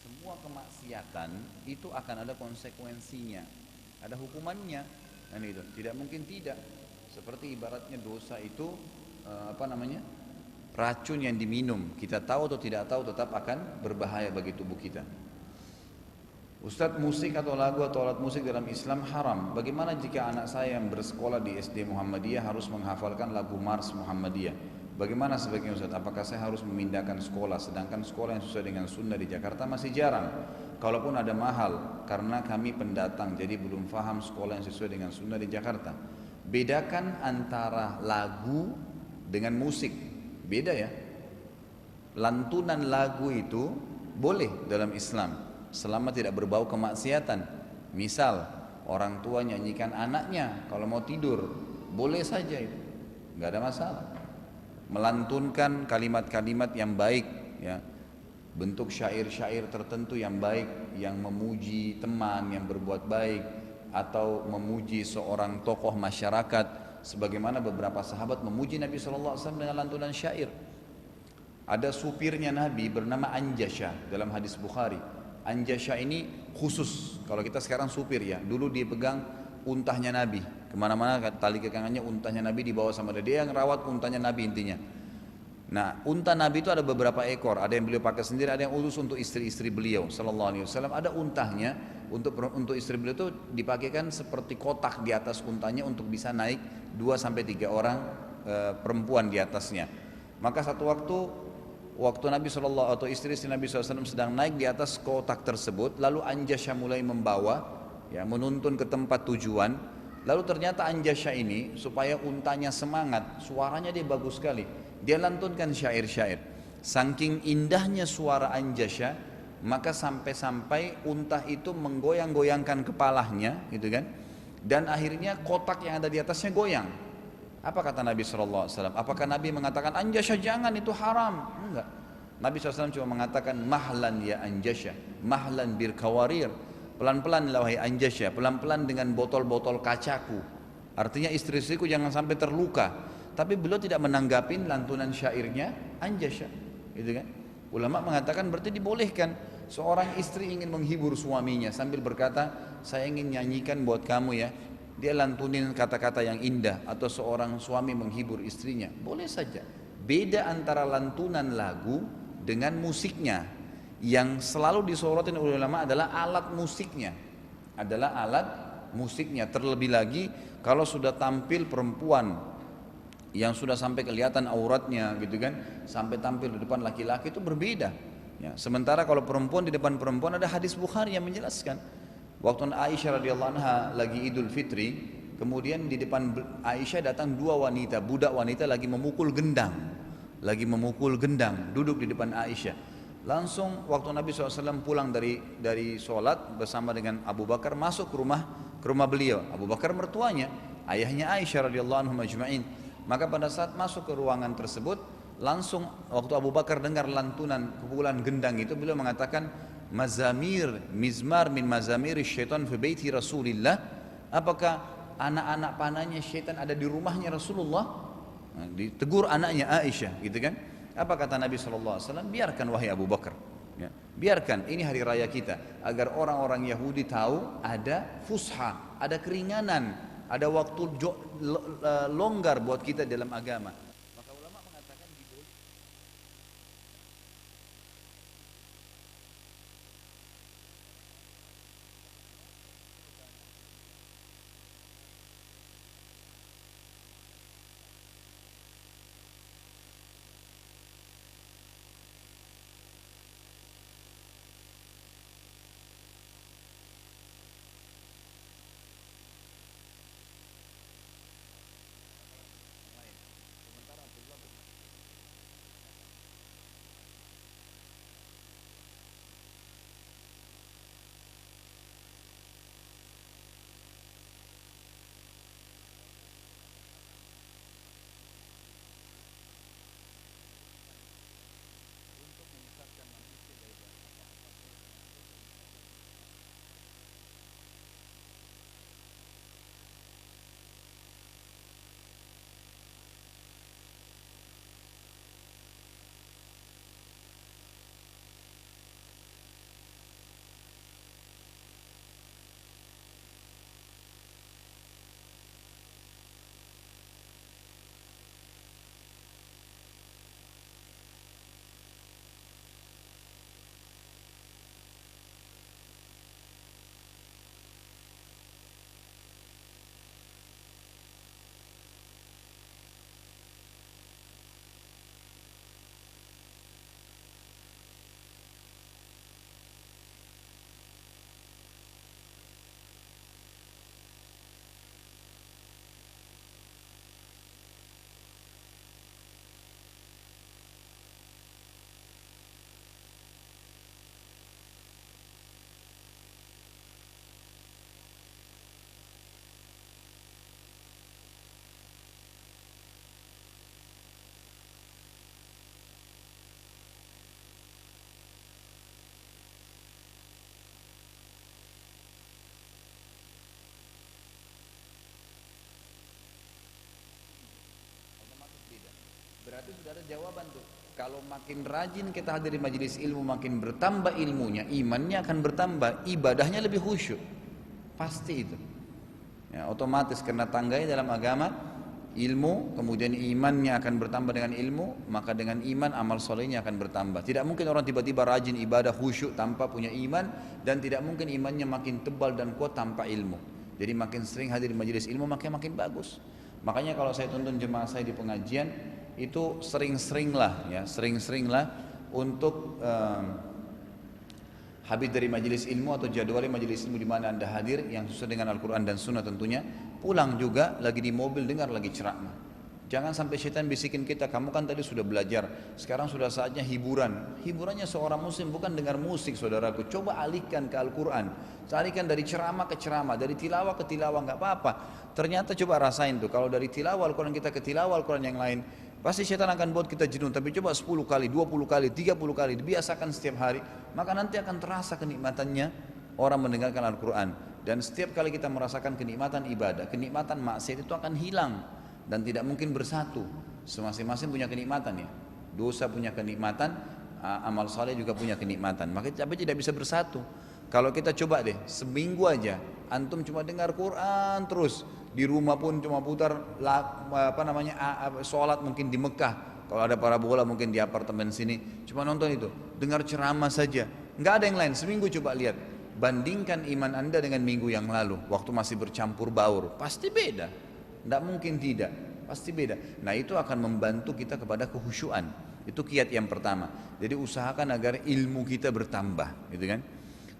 semua kemaksiatan itu akan ada konsekuensinya, ada hukumannya. Dan itu tidak mungkin tidak. Seperti ibaratnya dosa itu racun yang diminum. Kita tahu atau tidak tahu tetap akan berbahaya bagi tubuh kita. Ustadz, musik atau lagu atau alat musik dalam Islam haram. Bagaimana jika anak saya yang bersekolah di SD Muhammadiyah harus menghafalkan lagu Mars Muhammadiyah? Bagaimana sebaiknya Ustadz? Apakah saya harus memindahkan sekolah? Sedangkan sekolah yang sesuai dengan sunnah di Jakarta masih jarang. Kalaupun ada mahal, karena kami pendatang, jadi belum paham sekolah yang sesuai dengan sunnah di Jakarta. Bedakan antara lagu dengan musik, beda ya. Lantunan lagu itu boleh dalam Islam, selama tidak berbau kemaksiatan. Misal, orang tua nyanyikan anaknya kalau mau tidur, boleh saja itu, nggak ada masalah. Melantunkan kalimat-kalimat yang baik, ya, bentuk syair-syair tertentu yang baik, yang memuji teman yang berbuat baik atau memuji seorang tokoh masyarakat, sebagaimana beberapa sahabat memuji Nabi SAW dengan lantunan syair. Ada supirnya Nabi bernama Anjasha dalam hadis Bukhari. Anjasha ini khusus, kalau kita sekarang supir ya, dulu dia pegang untahnya Nabi, kemana-mana tali kekangannya untahnya Nabi dibawa sama dia yang rawat untahnya Nabi intinya. Nah, unta Nabi itu ada beberapa ekor, ada yang beliau pakai sendiri, ada yang khusus untuk istri-istri beliau sallallahu alaihi wasallam. Ada untahnya untuk istri beliau itu dipakaikan seperti kotak di atas untahnya untuk bisa naik 2 sampai 3 orang perempuan di atasnya. Maka satu waktu Nabi sallallahu atau istri-istri Nabi SAW sedang naik di atas kotak tersebut, lalu Anjasha mulai membawa, ya, menuntun ke tempat tujuan. Lalu ternyata Anjasha ini supaya untanya semangat, suaranya dia bagus sekali. Dia lantunkan syair-syair. Saking indahnya suara Anjasha, maka sampai-sampai unta itu menggoyang-goyangkan kepalanya, gitu kan? Dan akhirnya kotak yang ada di atasnya goyang. Apa kata Nabi SAW? Apakah Nabi mengatakan Anjasha jangan, itu haram? Enggak. Nabi SAW cuma mengatakan mahlan ya Anjasha, mahlan bir kawarir. Pelan-pelan wahai Anjasha, pelan-pelan dengan botol-botol kacaku. Artinya istri-istriku jangan sampai terluka. Tapi beliau tidak menanggapin lantunan syairnya Anjasha, gitu kan? Ulama mengatakan berarti dibolehkan seorang istri ingin menghibur suaminya sambil berkata, saya ingin nyanyikan buat kamu ya. Dia lantunin kata-kata yang indah, atau seorang suami menghibur istrinya, boleh saja. Beda antara lantunan lagu dengan musiknya. Yang selalu disorotin oleh ulama adalah alat musiknya. Terlebih lagi kalau sudah tampil perempuan yang sudah sampai kelihatan auratnya, gitu kan, sampai tampil di depan laki-laki, itu berbeda, ya. Sementara kalau perempuan di depan perempuan, ada hadis Bukhari yang menjelaskan waktu Aisyah radhiyallahu anha lagi Idul Fitri, kemudian di depan Aisyah datang 2 wanita, budak wanita lagi memukul gendang, duduk di depan Aisyah. Langsung waktu Nabi SAW pulang dari sholat bersama dengan Abu Bakar, masuk ke rumah beliau. Abu Bakar mertuanya, ayahnya Aisyah radhiyallahu anhu majma'in. Maka pada saat masuk ke ruangan tersebut, langsung waktu Abu Bakar dengar lantunan pukulan gendang itu, beliau mengatakan, mizmar min mazamiri syaitan fi baiti Rasulillah. Apakah anak-anak panahnya syaitan ada di rumahnya Rasulullah? Nah, ditegur anaknya Aisyah, gitu kan? Apa kata Nabi SAW? Biarkan wahai Abu Bakar, ya, biarkan, ini hari raya kita, agar orang-orang Yahudi tahu ada fusha, ada keringanan, ada waktu longgar buat kita dalam agama. Maka ulama mengatakan berarti sudah ada jawaban tuh. Kalau makin rajin kita hadir di majelis ilmu, makin bertambah ilmunya, imannya akan bertambah, ibadahnya lebih khusyuk. Pasti itu. Ya, otomatis karena tangganya dalam agama ilmu, kemudian imannya akan bertambah dengan ilmu, maka dengan iman amal solehnya akan bertambah. Tidak mungkin orang tiba-tiba rajin ibadah khusyuk tanpa punya iman, dan tidak mungkin imannya makin tebal dan kuat tanpa ilmu. Jadi makin sering hadir di majelis ilmu makin bagus. Makanya kalau saya tuntun jemaah saya di pengajian itu sering-seringlah untuk habis dari majelis ilmu atau jadwalnya majelis ilmu di mana Anda hadir yang sesuai dengan Al-Quran dan Sunnah tentunya, pulang juga lagi di mobil dengar lagi ceramah. Jangan sampai syaitan bisikin kita, kamu kan tadi sudah belajar, sekarang sudah saatnya hiburan. Hiburannya seorang muslim bukan dengar musik saudaraku, coba alihkan ke Al-Quran, alihkan dari ceramah ke ceramah, dari tilawah ke tilawah, nggak apa-apa. Ternyata coba rasain tuh, kalau dari tilawah Al-Quran kita ke tilawah Al-Quran yang lain, pasti syaitan akan buat kita jenuh, tapi coba 10 kali, 20 kali, 30 kali, dibiasakan setiap hari, maka nanti akan terasa kenikmatannya orang mendengarkan Al-Quran. Dan setiap kali kita merasakan kenikmatan ibadah, kenikmatan maksiat itu akan hilang dan tidak mungkin bersatu. Masing-masing punya kenikmatan ya. Dosa punya kenikmatan, amal saleh juga punya kenikmatan. Maka tapi tidak bisa bersatu. Kalau kita coba deh, seminggu aja, antum cuma dengar Quran terus, di rumah pun cuma putar sholat mungkin di Mekah, kalau ada parabola mungkin di apartemen sini, cuma nonton itu, dengar ceramah saja, nggak ada yang lain. Seminggu coba lihat, bandingkan iman anda dengan minggu yang lalu, waktu masih bercampur baur, pasti beda, nggak mungkin tidak, pasti beda. Nah itu akan membantu kita kepada kehusyuan. Itu kiat yang pertama. Jadi usahakan agar ilmu kita bertambah, gitu kan.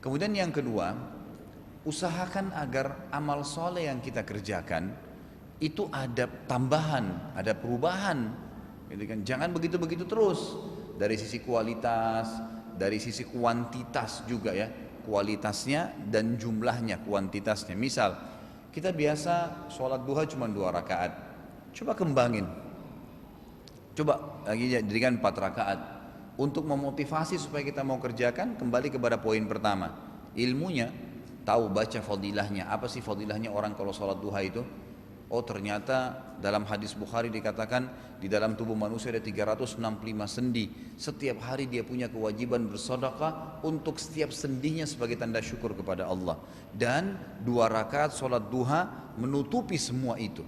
Kemudian yang kedua, usahakan agar amal soleh yang kita kerjakan itu ada tambahan, ada perubahan, gitu kan. Jangan begitu-begitu terus. Dari sisi kualitas, dari sisi kuantitas juga ya, kualitasnya dan jumlahnya, kuantitasnya. Misal kita biasa sholat duha cuma 2 rakaat, coba kembangin, coba lagi jadikan 4 rakaat. Untuk memotivasi supaya kita mau kerjakan, kembali kepada poin pertama, ilmunya, tahu baca fadilahnya. Apa sih fadilahnya orang kalau sholat duha itu? oh ternyata dalam hadis Bukhari dikatakan di dalam tubuh manusia ada 365 sendi. Setiap hari dia punya kewajiban bersedekah untuk setiap sendinya sebagai tanda syukur kepada Allah. Dan 2 rakaat sholat duha menutupi semua itu.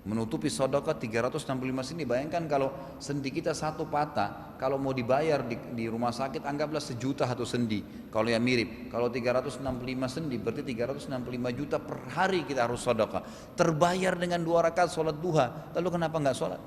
Menutupi sedekah 365 sendi. Bayangkan kalau sendi kita satu patah, kalau mau dibayar di rumah sakit anggaplah 1 juta satu sendi. Kalau yang mirip, kalau 365 sendi berarti 365 juta per hari kita harus sedekah. Terbayar dengan 2 rakaat sholat duha. Lalu kenapa enggak sholat?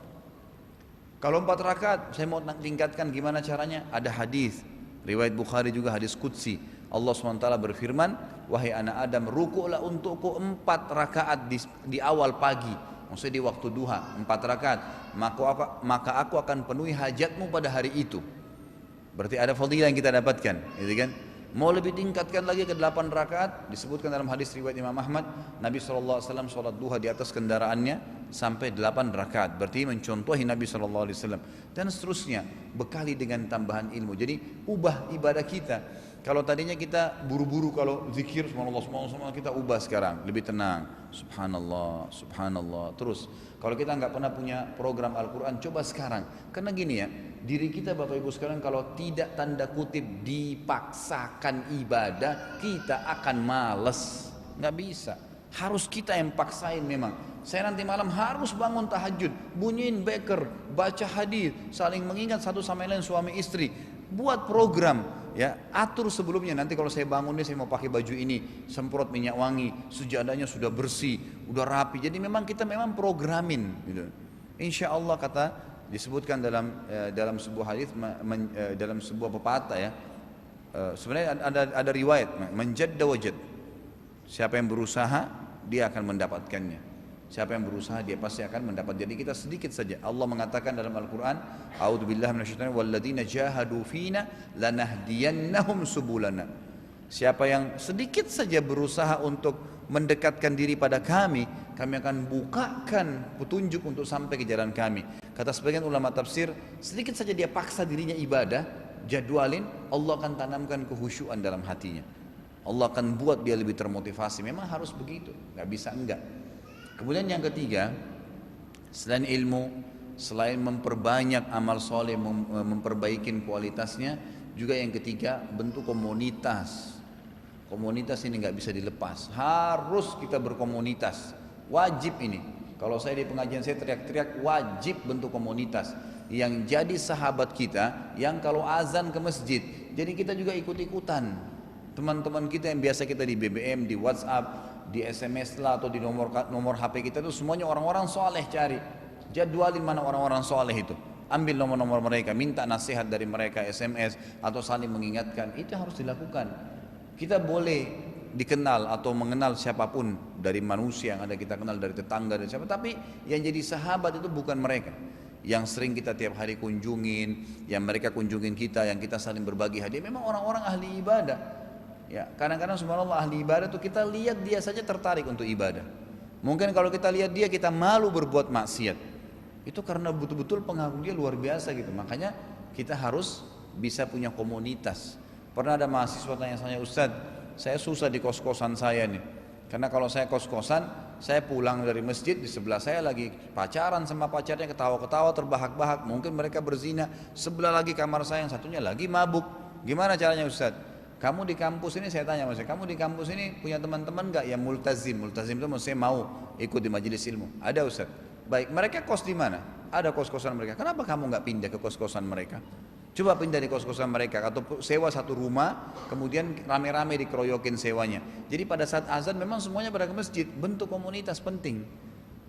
Kalau 4 rakaat, saya mau tingkatkan gimana caranya? Ada hadis riwayat Bukhari juga, hadis qudsi. Allah SWT berfirman, wahai anak Adam, rukuklah untukku 4 rakaat di awal pagi. Maksudnya di waktu duha 4 rakaat, maka aku akan penuhi hajatmu pada hari itu. Berarti ada fadilah yang kita dapatkan, gitu kan? Mau lebih tingkatkan lagi ke 8 rakaat, disebutkan dalam hadis riwayat Imam Ahmad, Nabi SAW sholat duha di atas kendaraannya sampai 8 rakaat. Berarti mencontohi Nabi SAW. Dan seterusnya, bekali dengan tambahan ilmu. Jadi ubah ibadah kita. Kalau tadinya kita buru-buru kalau zikir subhanallah kita ubah sekarang lebih tenang, subhanallah subhanallah terus. Kalau kita nggak pernah punya program Al-Quran, coba sekarang. Karena gini ya, diri kita Bapak Ibu sekalian kalau tidak tanda kutip dipaksakan ibadah, kita akan males, nggak bisa. Harus kita yang paksain memang. Saya nanti malam harus bangun tahajud, bunyiin beker, baca hadis, saling mengingat satu sama lain suami istri. Buat program, ya atur sebelumnya. Nanti kalau saya bangun nih, saya mau pakai baju ini, semprot minyak wangi, sujadanya sudah bersih, udah rapi. Jadi memang kita memang programin, gitu. Insya Allah kata disebutkan dalam sebuah hadis, dalam sebuah pepatah ya. Sebenarnya ada riwayat, menjadda wajad. Siapa yang berusaha dia akan mendapatkannya. Siapa yang berusaha dia pasti akan mendapat. Jadi kita sedikit saja. Allah mengatakan dalam Al-Quran, a'udzubillahi minasyaitonir walladzina jahadu fina lanahdiyannahum subulana. Siapa yang sedikit saja berusaha untuk mendekatkan diri pada kami akan bukakan petunjuk untuk sampai ke jalan kami. Kata sebagian ulama tafsir, sedikit saja dia paksa dirinya ibadah, jadwalin, Allah akan tanamkan kehusyuan dalam hatinya. Allah akan buat dia lebih termotivasi. Memang harus begitu, nggak bisa enggak. Kemudian yang ketiga, selain ilmu, selain memperbanyak amal soleh, memperbaiki kualitasnya, juga yang ketiga bentuk komunitas. Komunitas ini nggak bisa dilepas, harus kita berkomunitas, wajib ini. Kalau saya di pengajian saya teriak-teriak, wajib bentuk komunitas yang jadi sahabat kita, yang kalau azan ke masjid, jadi kita juga ikut-ikutan. Teman-teman kita yang biasa kita di BBM, di WhatsApp, di SMS lah atau di nomor HP kita itu semuanya orang-orang soleh, cari jadwalin mana orang-orang soleh itu, ambil nomor-nomor mereka, minta nasihat dari mereka, SMS atau saling mengingatkan. Itu harus dilakukan. Kita boleh dikenal atau mengenal siapapun dari manusia yang ada kita kenal, dari tetangga dan siapa, tapi yang jadi sahabat itu bukan mereka yang sering kita tiap hari kunjungin, yang mereka kunjungin kita, yang kita saling berbagi hadiah. Memang orang-orang ahli ibadah. Ya, kadang-kadang subhanallah ahli ibadah tuh kita lihat dia saja tertarik untuk ibadah. Mungkin kalau kita lihat dia kita malu berbuat maksiat. Itu karena betul-betul pengaruh dia luar biasa gitu. Makanya kita harus bisa punya komunitas. Pernah ada mahasiswa tanya saya, Ustaz, saya susah di kos-kosan saya nih. Karena kalau saya kos-kosan, saya pulang dari masjid, di sebelah saya lagi pacaran sama pacarnya, ketawa-ketawa terbahak-bahak. Mungkin mereka berzina. Sebelah lagi kamar saya yang satunya lagi mabuk. Gimana caranya Ustaz? Kamu di kampus ini, saya tanya maksudnya, kamu di kampus ini punya teman-teman gak yang multazim? Multazim itu maksudnya mau ikut di majelis ilmu. Ada Ustaz. Baik, mereka kos di mana? Ada kos-kosan mereka. Kenapa kamu gak pindah ke kos-kosan mereka? Coba pindah di kos-kosan mereka atau sewa satu rumah, kemudian rame-rame dikeroyokin sewanya. Jadi pada saat azan memang semuanya pada ke masjid. Bentuk komunitas penting.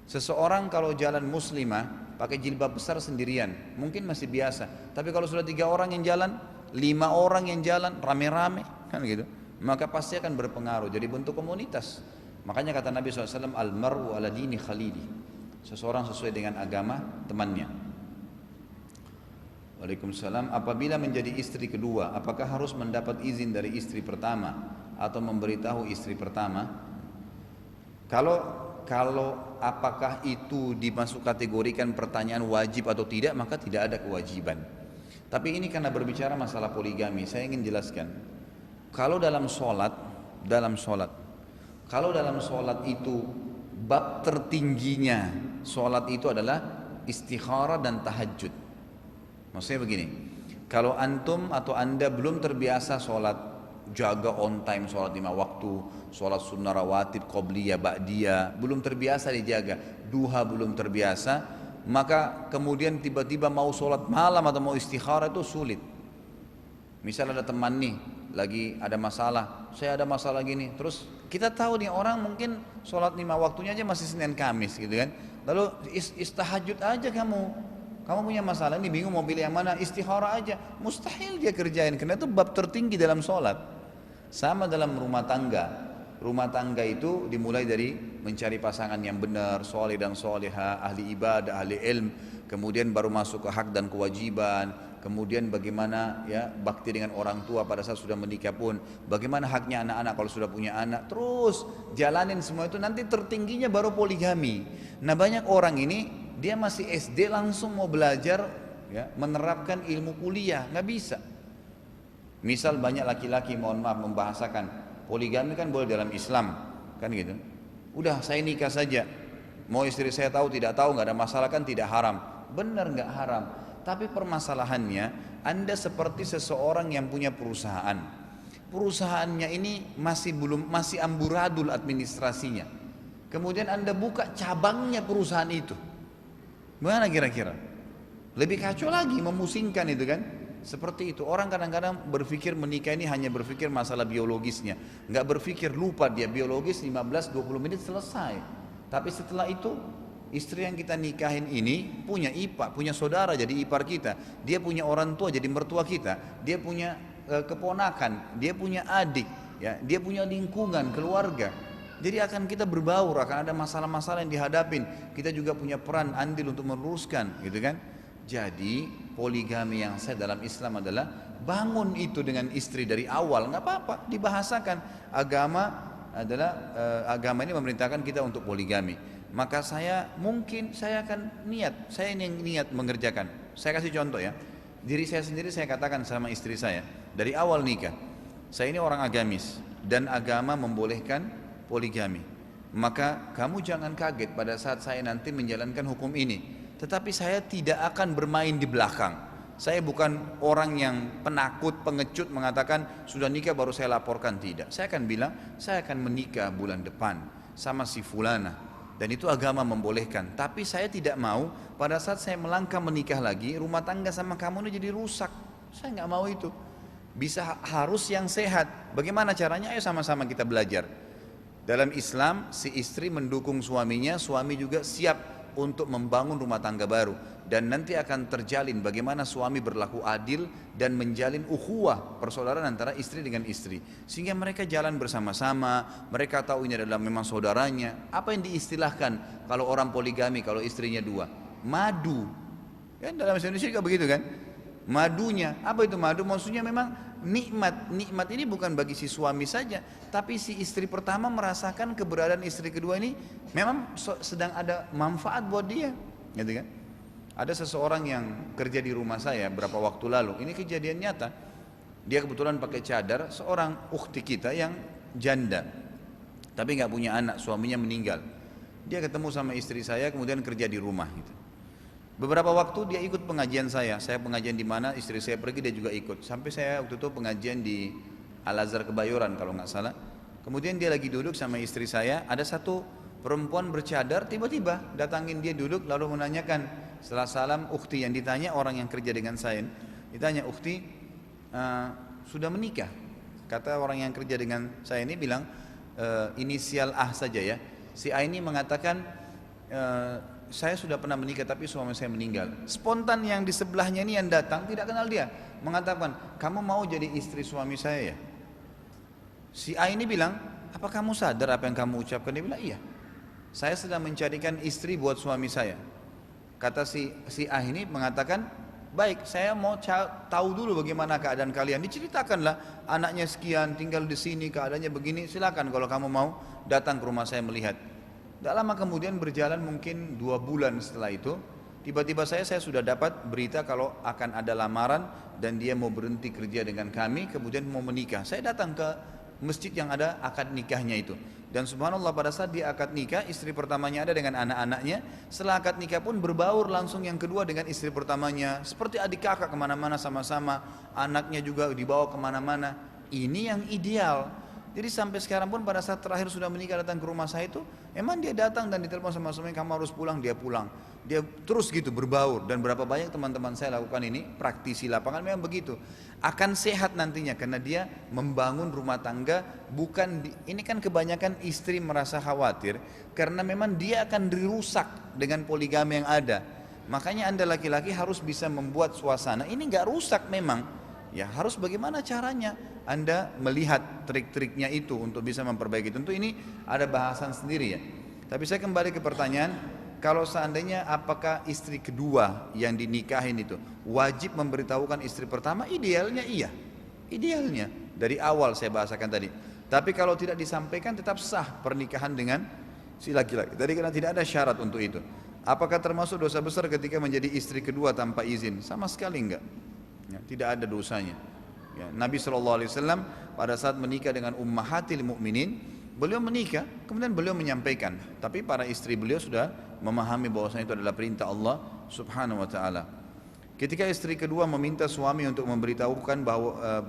Seseorang kalau jalan muslimah pakai jilbab besar sendirian, mungkin masih biasa. Tapi kalau sudah 3 orang yang jalan, 5 orang yang jalan rame-rame kan gitu, maka pasti akan berpengaruh. Jadi bentuk komunitas. Makanya kata Nabi SAW, al-mar'u ala dini khalili, seseorang sesuai dengan agama temannya. Waalaikumsalam. Apabila menjadi istri kedua, apakah harus mendapat izin dari istri pertama atau memberitahu istri pertama? Kalau apakah itu dimasuk kategorikan pertanyaan wajib atau tidak, maka tidak ada kewajiban. Tapi ini karena berbicara masalah poligami, saya ingin jelaskan. Kalau dalam sholat itu bab tertingginya sholat itu adalah istikharah dan tahajud. Maksudnya begini, kalau antum atau anda belum terbiasa sholat, jaga on time sholat 5 waktu, sholat sunnah rawatib, qobliyah, ba'diyah, belum terbiasa dijaga, duha belum terbiasa, maka kemudian tiba-tiba mau sholat malam atau mau istikharah itu sulit. Misal ada teman nih, lagi ada masalah, saya ada masalah gini, terus kita tahu nih orang mungkin sholat 5 waktunya aja masih Senin Kamis gitu kan, lalu istahajud aja kamu punya masalah ini bingung mau pilih yang mana, istikharah aja, mustahil dia kerjain, karena itu bab tertinggi dalam sholat. Sama dalam rumah tangga itu dimulai dari mencari pasangan yang benar, soleh dan soleha, ahli ibadah, ahli ilm, kemudian baru masuk ke hak dan kewajiban, kemudian bagaimana ya bakti dengan orang tua pada saat sudah menikah pun, bagaimana haknya anak-anak kalau sudah punya anak, terus jalanin semua itu, nanti tertingginya baru poligami. Nah banyak orang ini dia masih SD langsung mau belajar ya, menerapkan ilmu kuliah, nggak bisa. Misal banyak laki-laki mohon maaf membahasakan poligami kan boleh dalam Islam kan gitu, udah saya nikah saja, mau istri saya tahu tidak tahu nggak ada masalah kan tidak haram. Benar nggak haram, tapi permasalahannya anda seperti seseorang yang punya perusahaannya ini masih amburadul administrasinya, kemudian anda buka cabangnya perusahaan itu, mana kira-kira lebih kacau lagi, memusingkan itu kan. Seperti itu orang kadang-kadang berpikir menikah ini hanya berpikir masalah biologisnya, nggak berpikir, lupa dia biologis 15-20 menit selesai. Tapi setelah itu istri yang kita nikahin ini punya ipar, punya saudara jadi ipar kita, dia punya orang tua jadi mertua kita, dia punya keponakan, dia punya adik, ya, dia punya lingkungan keluarga. Jadi akan kita berbaur, akan ada masalah-masalah yang dihadapin. Kita juga punya peran andil untuk meluruskan, gitu kan? Jadi poligami yang sah dalam Islam adalah bangun itu dengan istri dari awal, nggak apa-apa, dibahasakan. Agama ini memerintahkan kita untuk poligami. Maka saya akan saya ini yang niat mengerjakan. Saya kasih contoh ya, diri saya sendiri saya katakan sama istri saya dari awal nikah, saya ini orang agamis dan agama membolehkan poligami. Maka kamu jangan kaget pada saat saya nanti menjalankan hukum ini. Tetapi saya tidak akan bermain di belakang. Saya bukan orang yang penakut, pengecut mengatakan sudah nikah baru saya laporkan, tidak. Saya akan bilang saya akan menikah bulan depan sama si fulana, dan itu agama membolehkan. Tapi saya tidak mau pada saat saya melangkah menikah lagi, rumah tangga sama kamu ini jadi rusak. Saya nggak mau itu. Harus yang sehat. Bagaimana caranya? Ayo sama-sama kita belajar. Dalam Islam si istri mendukung suaminya, suami juga siap untuk membangun rumah tangga baru, dan nanti akan terjalin bagaimana suami berlaku adil dan menjalin ukhuwah persaudaraan antara istri dengan istri, sehingga mereka jalan bersama-sama, mereka tahu ini adalah memang saudaranya. Apa yang diistilahkan kalau orang poligami, kalau istrinya dua, madu kan, dalam bahasa Indonesia juga begitu kan, madunya. Apa itu madu? Maksudnya memang nikmat ini bukan bagi si suami saja, tapi si istri pertama merasakan keberadaan istri kedua ini memang sedang ada manfaat buat dia, gitu kan. Ada seseorang yang kerja di rumah saya beberapa waktu lalu, ini kejadian nyata. Dia kebetulan pakai cadar, seorang ukhti kita yang janda tapi nggak punya anak, suaminya meninggal. Dia ketemu sama istri saya kemudian kerja di rumah gitu. Beberapa waktu dia ikut pengajian saya pengajian di mana, istri saya pergi dia juga ikut. Sampai saya waktu itu pengajian di Al-Azhar Kebayoran kalau nggak salah. Kemudian dia lagi duduk sama istri saya, ada satu perempuan bercadar tiba-tiba datangin dia duduk lalu menanyakan, setelah salam ukhti yang ditanya orang yang kerja dengan saya, ditanya ukhti sudah menikah? Kata orang yang kerja dengan saya ini bilang inisial A saja ya. Si A ini mengatakan saya sudah pernah menikah tapi suami saya meninggal. Spontan yang di sebelahnya ini yang datang tidak kenal dia, mengatakan kamu mau jadi istri suami saya ya? Si A ini bilang, apa kamu sadar apa yang kamu ucapkan? Dia bilang iya, saya sedang mencarikan istri buat suami saya. Kata si A ini mengatakan, baik, saya mau tahu dulu bagaimana keadaan kalian. Diceritakanlah anaknya sekian, tinggal di sini, keadaannya begini, silakan kalau kamu mau datang ke rumah saya melihat. Tak lama kemudian berjalan mungkin 2 bulan setelah itu, tiba-tiba saya sudah dapat berita kalau akan ada lamaran dan dia mau berhenti kerja dengan kami, kemudian mau menikah. Saya datang ke masjid yang ada akad nikahnya itu. Dan subhanallah pada saat dia akad nikah, istri pertamanya ada dengan anak-anaknya. Setelah akad nikah pun berbaur langsung yang kedua dengan istri pertamanya. Seperti adik kakak kemana-mana sama-sama, anaknya juga dibawa kemana-mana. Ini yang ideal. Jadi sampai sekarang pun pada saat terakhir sudah menikah datang ke rumah saya itu, emang dia datang dan ditelepon sama suaminya, kamu harus pulang, dia pulang. Dia terus gitu berbaur, dan berapa banyak teman-teman saya lakukan ini, praktisi lapangan memang begitu. Akan sehat nantinya karena dia membangun rumah tangga, ini kan kebanyakan istri merasa khawatir karena memang dia akan dirusak dengan poligami yang ada. Makanya Anda laki-laki harus bisa membuat suasana ini nggak rusak memang. Ya harus bagaimana caranya Anda melihat trik-triknya itu untuk bisa memperbaiki. Tentu ini ada bahasan sendiri ya. Tapi saya kembali ke pertanyaan, kalau seandainya apakah istri kedua yang dinikahin itu wajib memberitahukan istri pertama? Idealnya iya, idealnya dari awal saya bahasakan tadi. Tapi kalau tidak disampaikan tetap sah pernikahan dengan si laki-laki. Tadi karena tidak ada syarat untuk itu. Apakah termasuk dosa besar ketika menjadi istri kedua tanpa izin? Sama sekali enggak. Ya, tidak ada dosanya. Ya, Nabi SAW pada saat menikah dengan ummahatil mu'minin, beliau menikah, kemudian beliau menyampaikan. Tapi para istri beliau sudah memahami bahwasanya itu adalah perintah Allah Subhanahu wa taala. Ketika istri kedua meminta suami untuk memberitahukan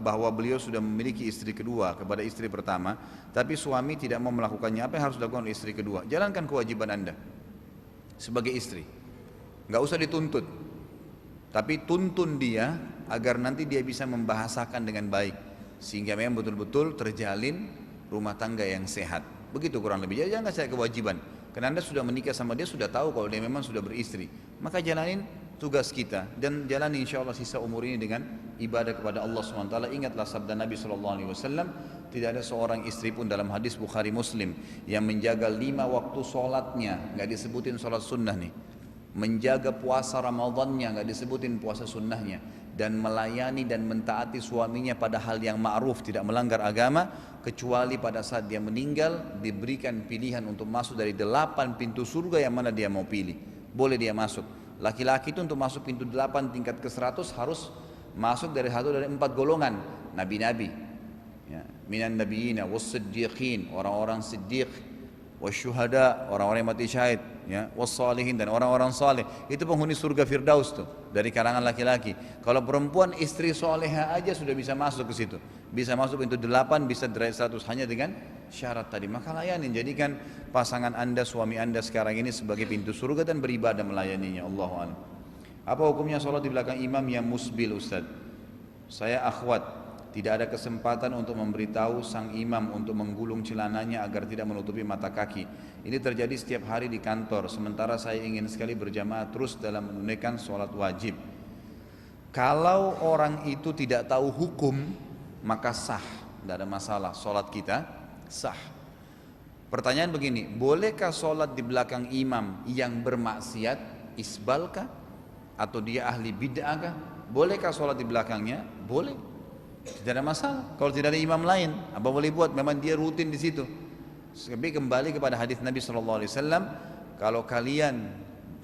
bahwa beliau sudah memiliki istri kedua kepada istri pertama, tapi suami tidak mau melakukannya, apa yang harus dilakukan oleh istri kedua? Jalankan kewajiban Anda sebagai istri. Enggak usah dituntut. Tapi tuntun dia agar nanti dia bisa membahasakan dengan baik, sehingga memang betul-betul terjalin rumah tangga yang sehat. Begitu kurang lebih. Jadi jangan saya kewajiban. Karena Anda sudah menikah sama dia, sudah tahu kalau dia memang sudah beristri. Maka jalanin tugas kita dan jalani insya Allah sisa umur ini dengan ibadah kepada Allah SWT. Ingatlah sabda Nabi SAW, tidak ada seorang istri pun dalam hadis Bukhari Muslim yang menjaga 5 waktu sholatnya, nggak disebutin sholat sunnah nih, menjaga puasa Ramadannya, nggak disebutin puasa sunnahnya, dan melayani dan mentaati suaminya pada hal yang ma'ruf, tidak melanggar agama, kecuali pada saat dia meninggal diberikan pilihan untuk masuk dari 8 pintu surga yang mana dia mau pilih, boleh dia masuk. Laki-laki itu untuk masuk pintu 8 tingkat ke 100 harus masuk dari 1 dari 4 golongan nabi-nabi ya, minan nabiyina was-siddiqin, orang-orang siddiq, wasyuhada, orang-orang yang mati syahid, ya, wassalihin, dan orang-orang saleh. Itu penghuni surga Firdaus tuh, dari kalangan laki-laki. Kalau perempuan istri soleha aja sudah bisa masuk ke situ. Bisa masuk pintu 8, bisa derajat 100 hanya dengan syarat tadi. Maka layanin, jadikan pasangan Anda, suami Anda sekarang ini sebagai pintu surga dan beribadah melayaninya. Allahu a'lam. Apa hukumnya sholat di belakang imam yang musbil, Ustaz? Saya akhwat, tidak ada kesempatan untuk memberitahu sang imam untuk menggulung celananya agar tidak menutupi mata kaki. Ini terjadi setiap hari di kantor, sementara saya ingin sekali berjamaah terus dalam menunaikan sholat wajib. Kalau orang itu tidak tahu hukum, maka sah, tidak ada masalah, sholat kita sah. Pertanyaan begini, bolehkah sholat di belakang imam yang bermaksiat, isbalkah? Atau dia ahli bid'ah? Bolehkah sholat di belakangnya? Boleh. Tidak ada masalah. Kalau tidak ada imam lain, apa boleh buat? Memang dia rutin di situ. Tapi kembali kepada hadis Nabi SAW, kalau kalian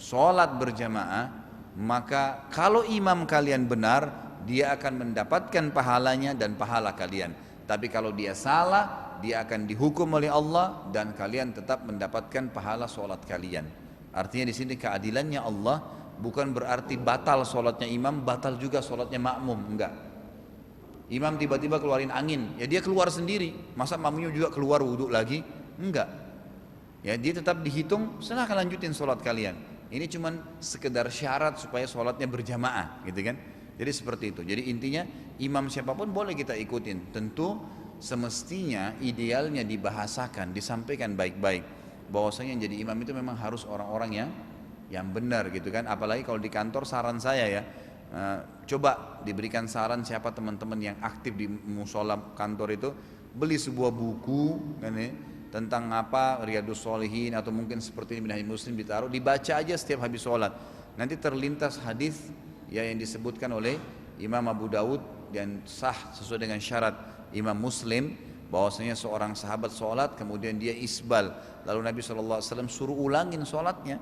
sholat berjamaah, maka kalau imam kalian benar, dia akan mendapatkan pahalanya dan pahala kalian. Tapi kalau dia salah, dia akan dihukum oleh Allah dan kalian tetap mendapatkan pahala sholat kalian. Artinya di sini keadilannya Allah bukan berarti batal sholatnya imam, batal juga sholatnya makmum, enggak. Imam tiba-tiba keluarin angin, ya dia keluar sendiri. Masa makmumnya juga keluar wudhu lagi? Enggak. Ya dia tetap dihitung, silahkan lanjutin sholat kalian. Ini cuman sekedar syarat supaya sholatnya berjamaah, gitu kan? Jadi seperti itu. Jadi intinya imam siapapun boleh kita ikutin. Tentu semestinya idealnya dibahasakan, disampaikan baik-baik. Bahwasanya yang jadi imam itu memang harus orang-orang yang benar, gitu kan? Apalagi kalau di kantor, saran saya ya. Coba diberikan saran siapa teman-teman yang aktif di musola kantor itu, beli sebuah buku kan, tentang apa Riyadhus Shalihin atau mungkin seperti ini Minhajul Muslim, ditaruh dibaca aja setiap habis sholat. Nanti terlintas hadis ya yang disebutkan oleh Imam Abu Dawud dan sah sesuai dengan syarat Imam Muslim, bahwasanya seorang sahabat sholat kemudian dia isbal, lalu Nabi SAW suruh ulangin sholatnya.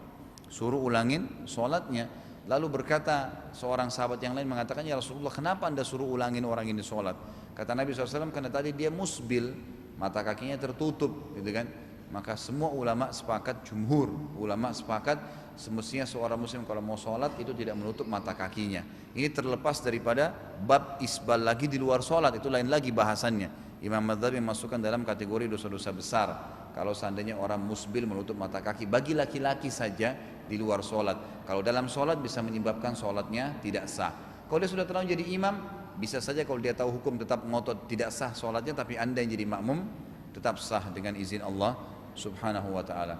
Lalu berkata seorang sahabat yang lain mengatakan, ya Rasulullah, kenapa anda suruh ulangin orang ini sholat? Kata Nabi SAW, karena tadi dia musbil, mata kakinya tertutup, gitu kan? Maka semua ulama sepakat, jumhur ulama sepakat, semestinya seorang muslim kalau mau sholat itu tidak menutup mata kakinya. Ini terlepas daripada bab isbal lagi di luar sholat, itu lain lagi bahasannya. Imam Madzhabi masukkan dalam kategori dosa-dosa besar kalau seandainya orang musbil menutup mata kaki bagi laki-laki saja di luar sholat. Kalau dalam sholat bisa menyebabkan sholatnya tidak sah. Kalau dia sudah terlanjur jadi imam, bisa saja kalau dia tahu hukum tetap ngotot tidak sah sholatnya, tapi anda yang jadi makmum tetap sah dengan izin Allah subhanahu wa ta'ala.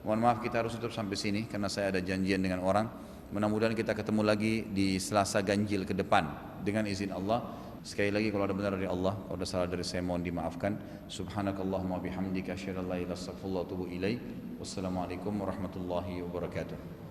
Mohon maaf kita harus tutup sampai sini karena saya ada janjian dengan orang. Mudah-mudahan kita ketemu lagi di Selasa ganjil ke depan dengan izin Allah. Sekali lagi kalau ada benar dari Allah, kalau ada salah dari saya mohon dimaafkan. Subhanakallahumma bihamdika asyhadu an la ilaha illa anta astaghfiruka wa atubu ilaik. Wassalamualaikum warahmatullahi wabarakatuh.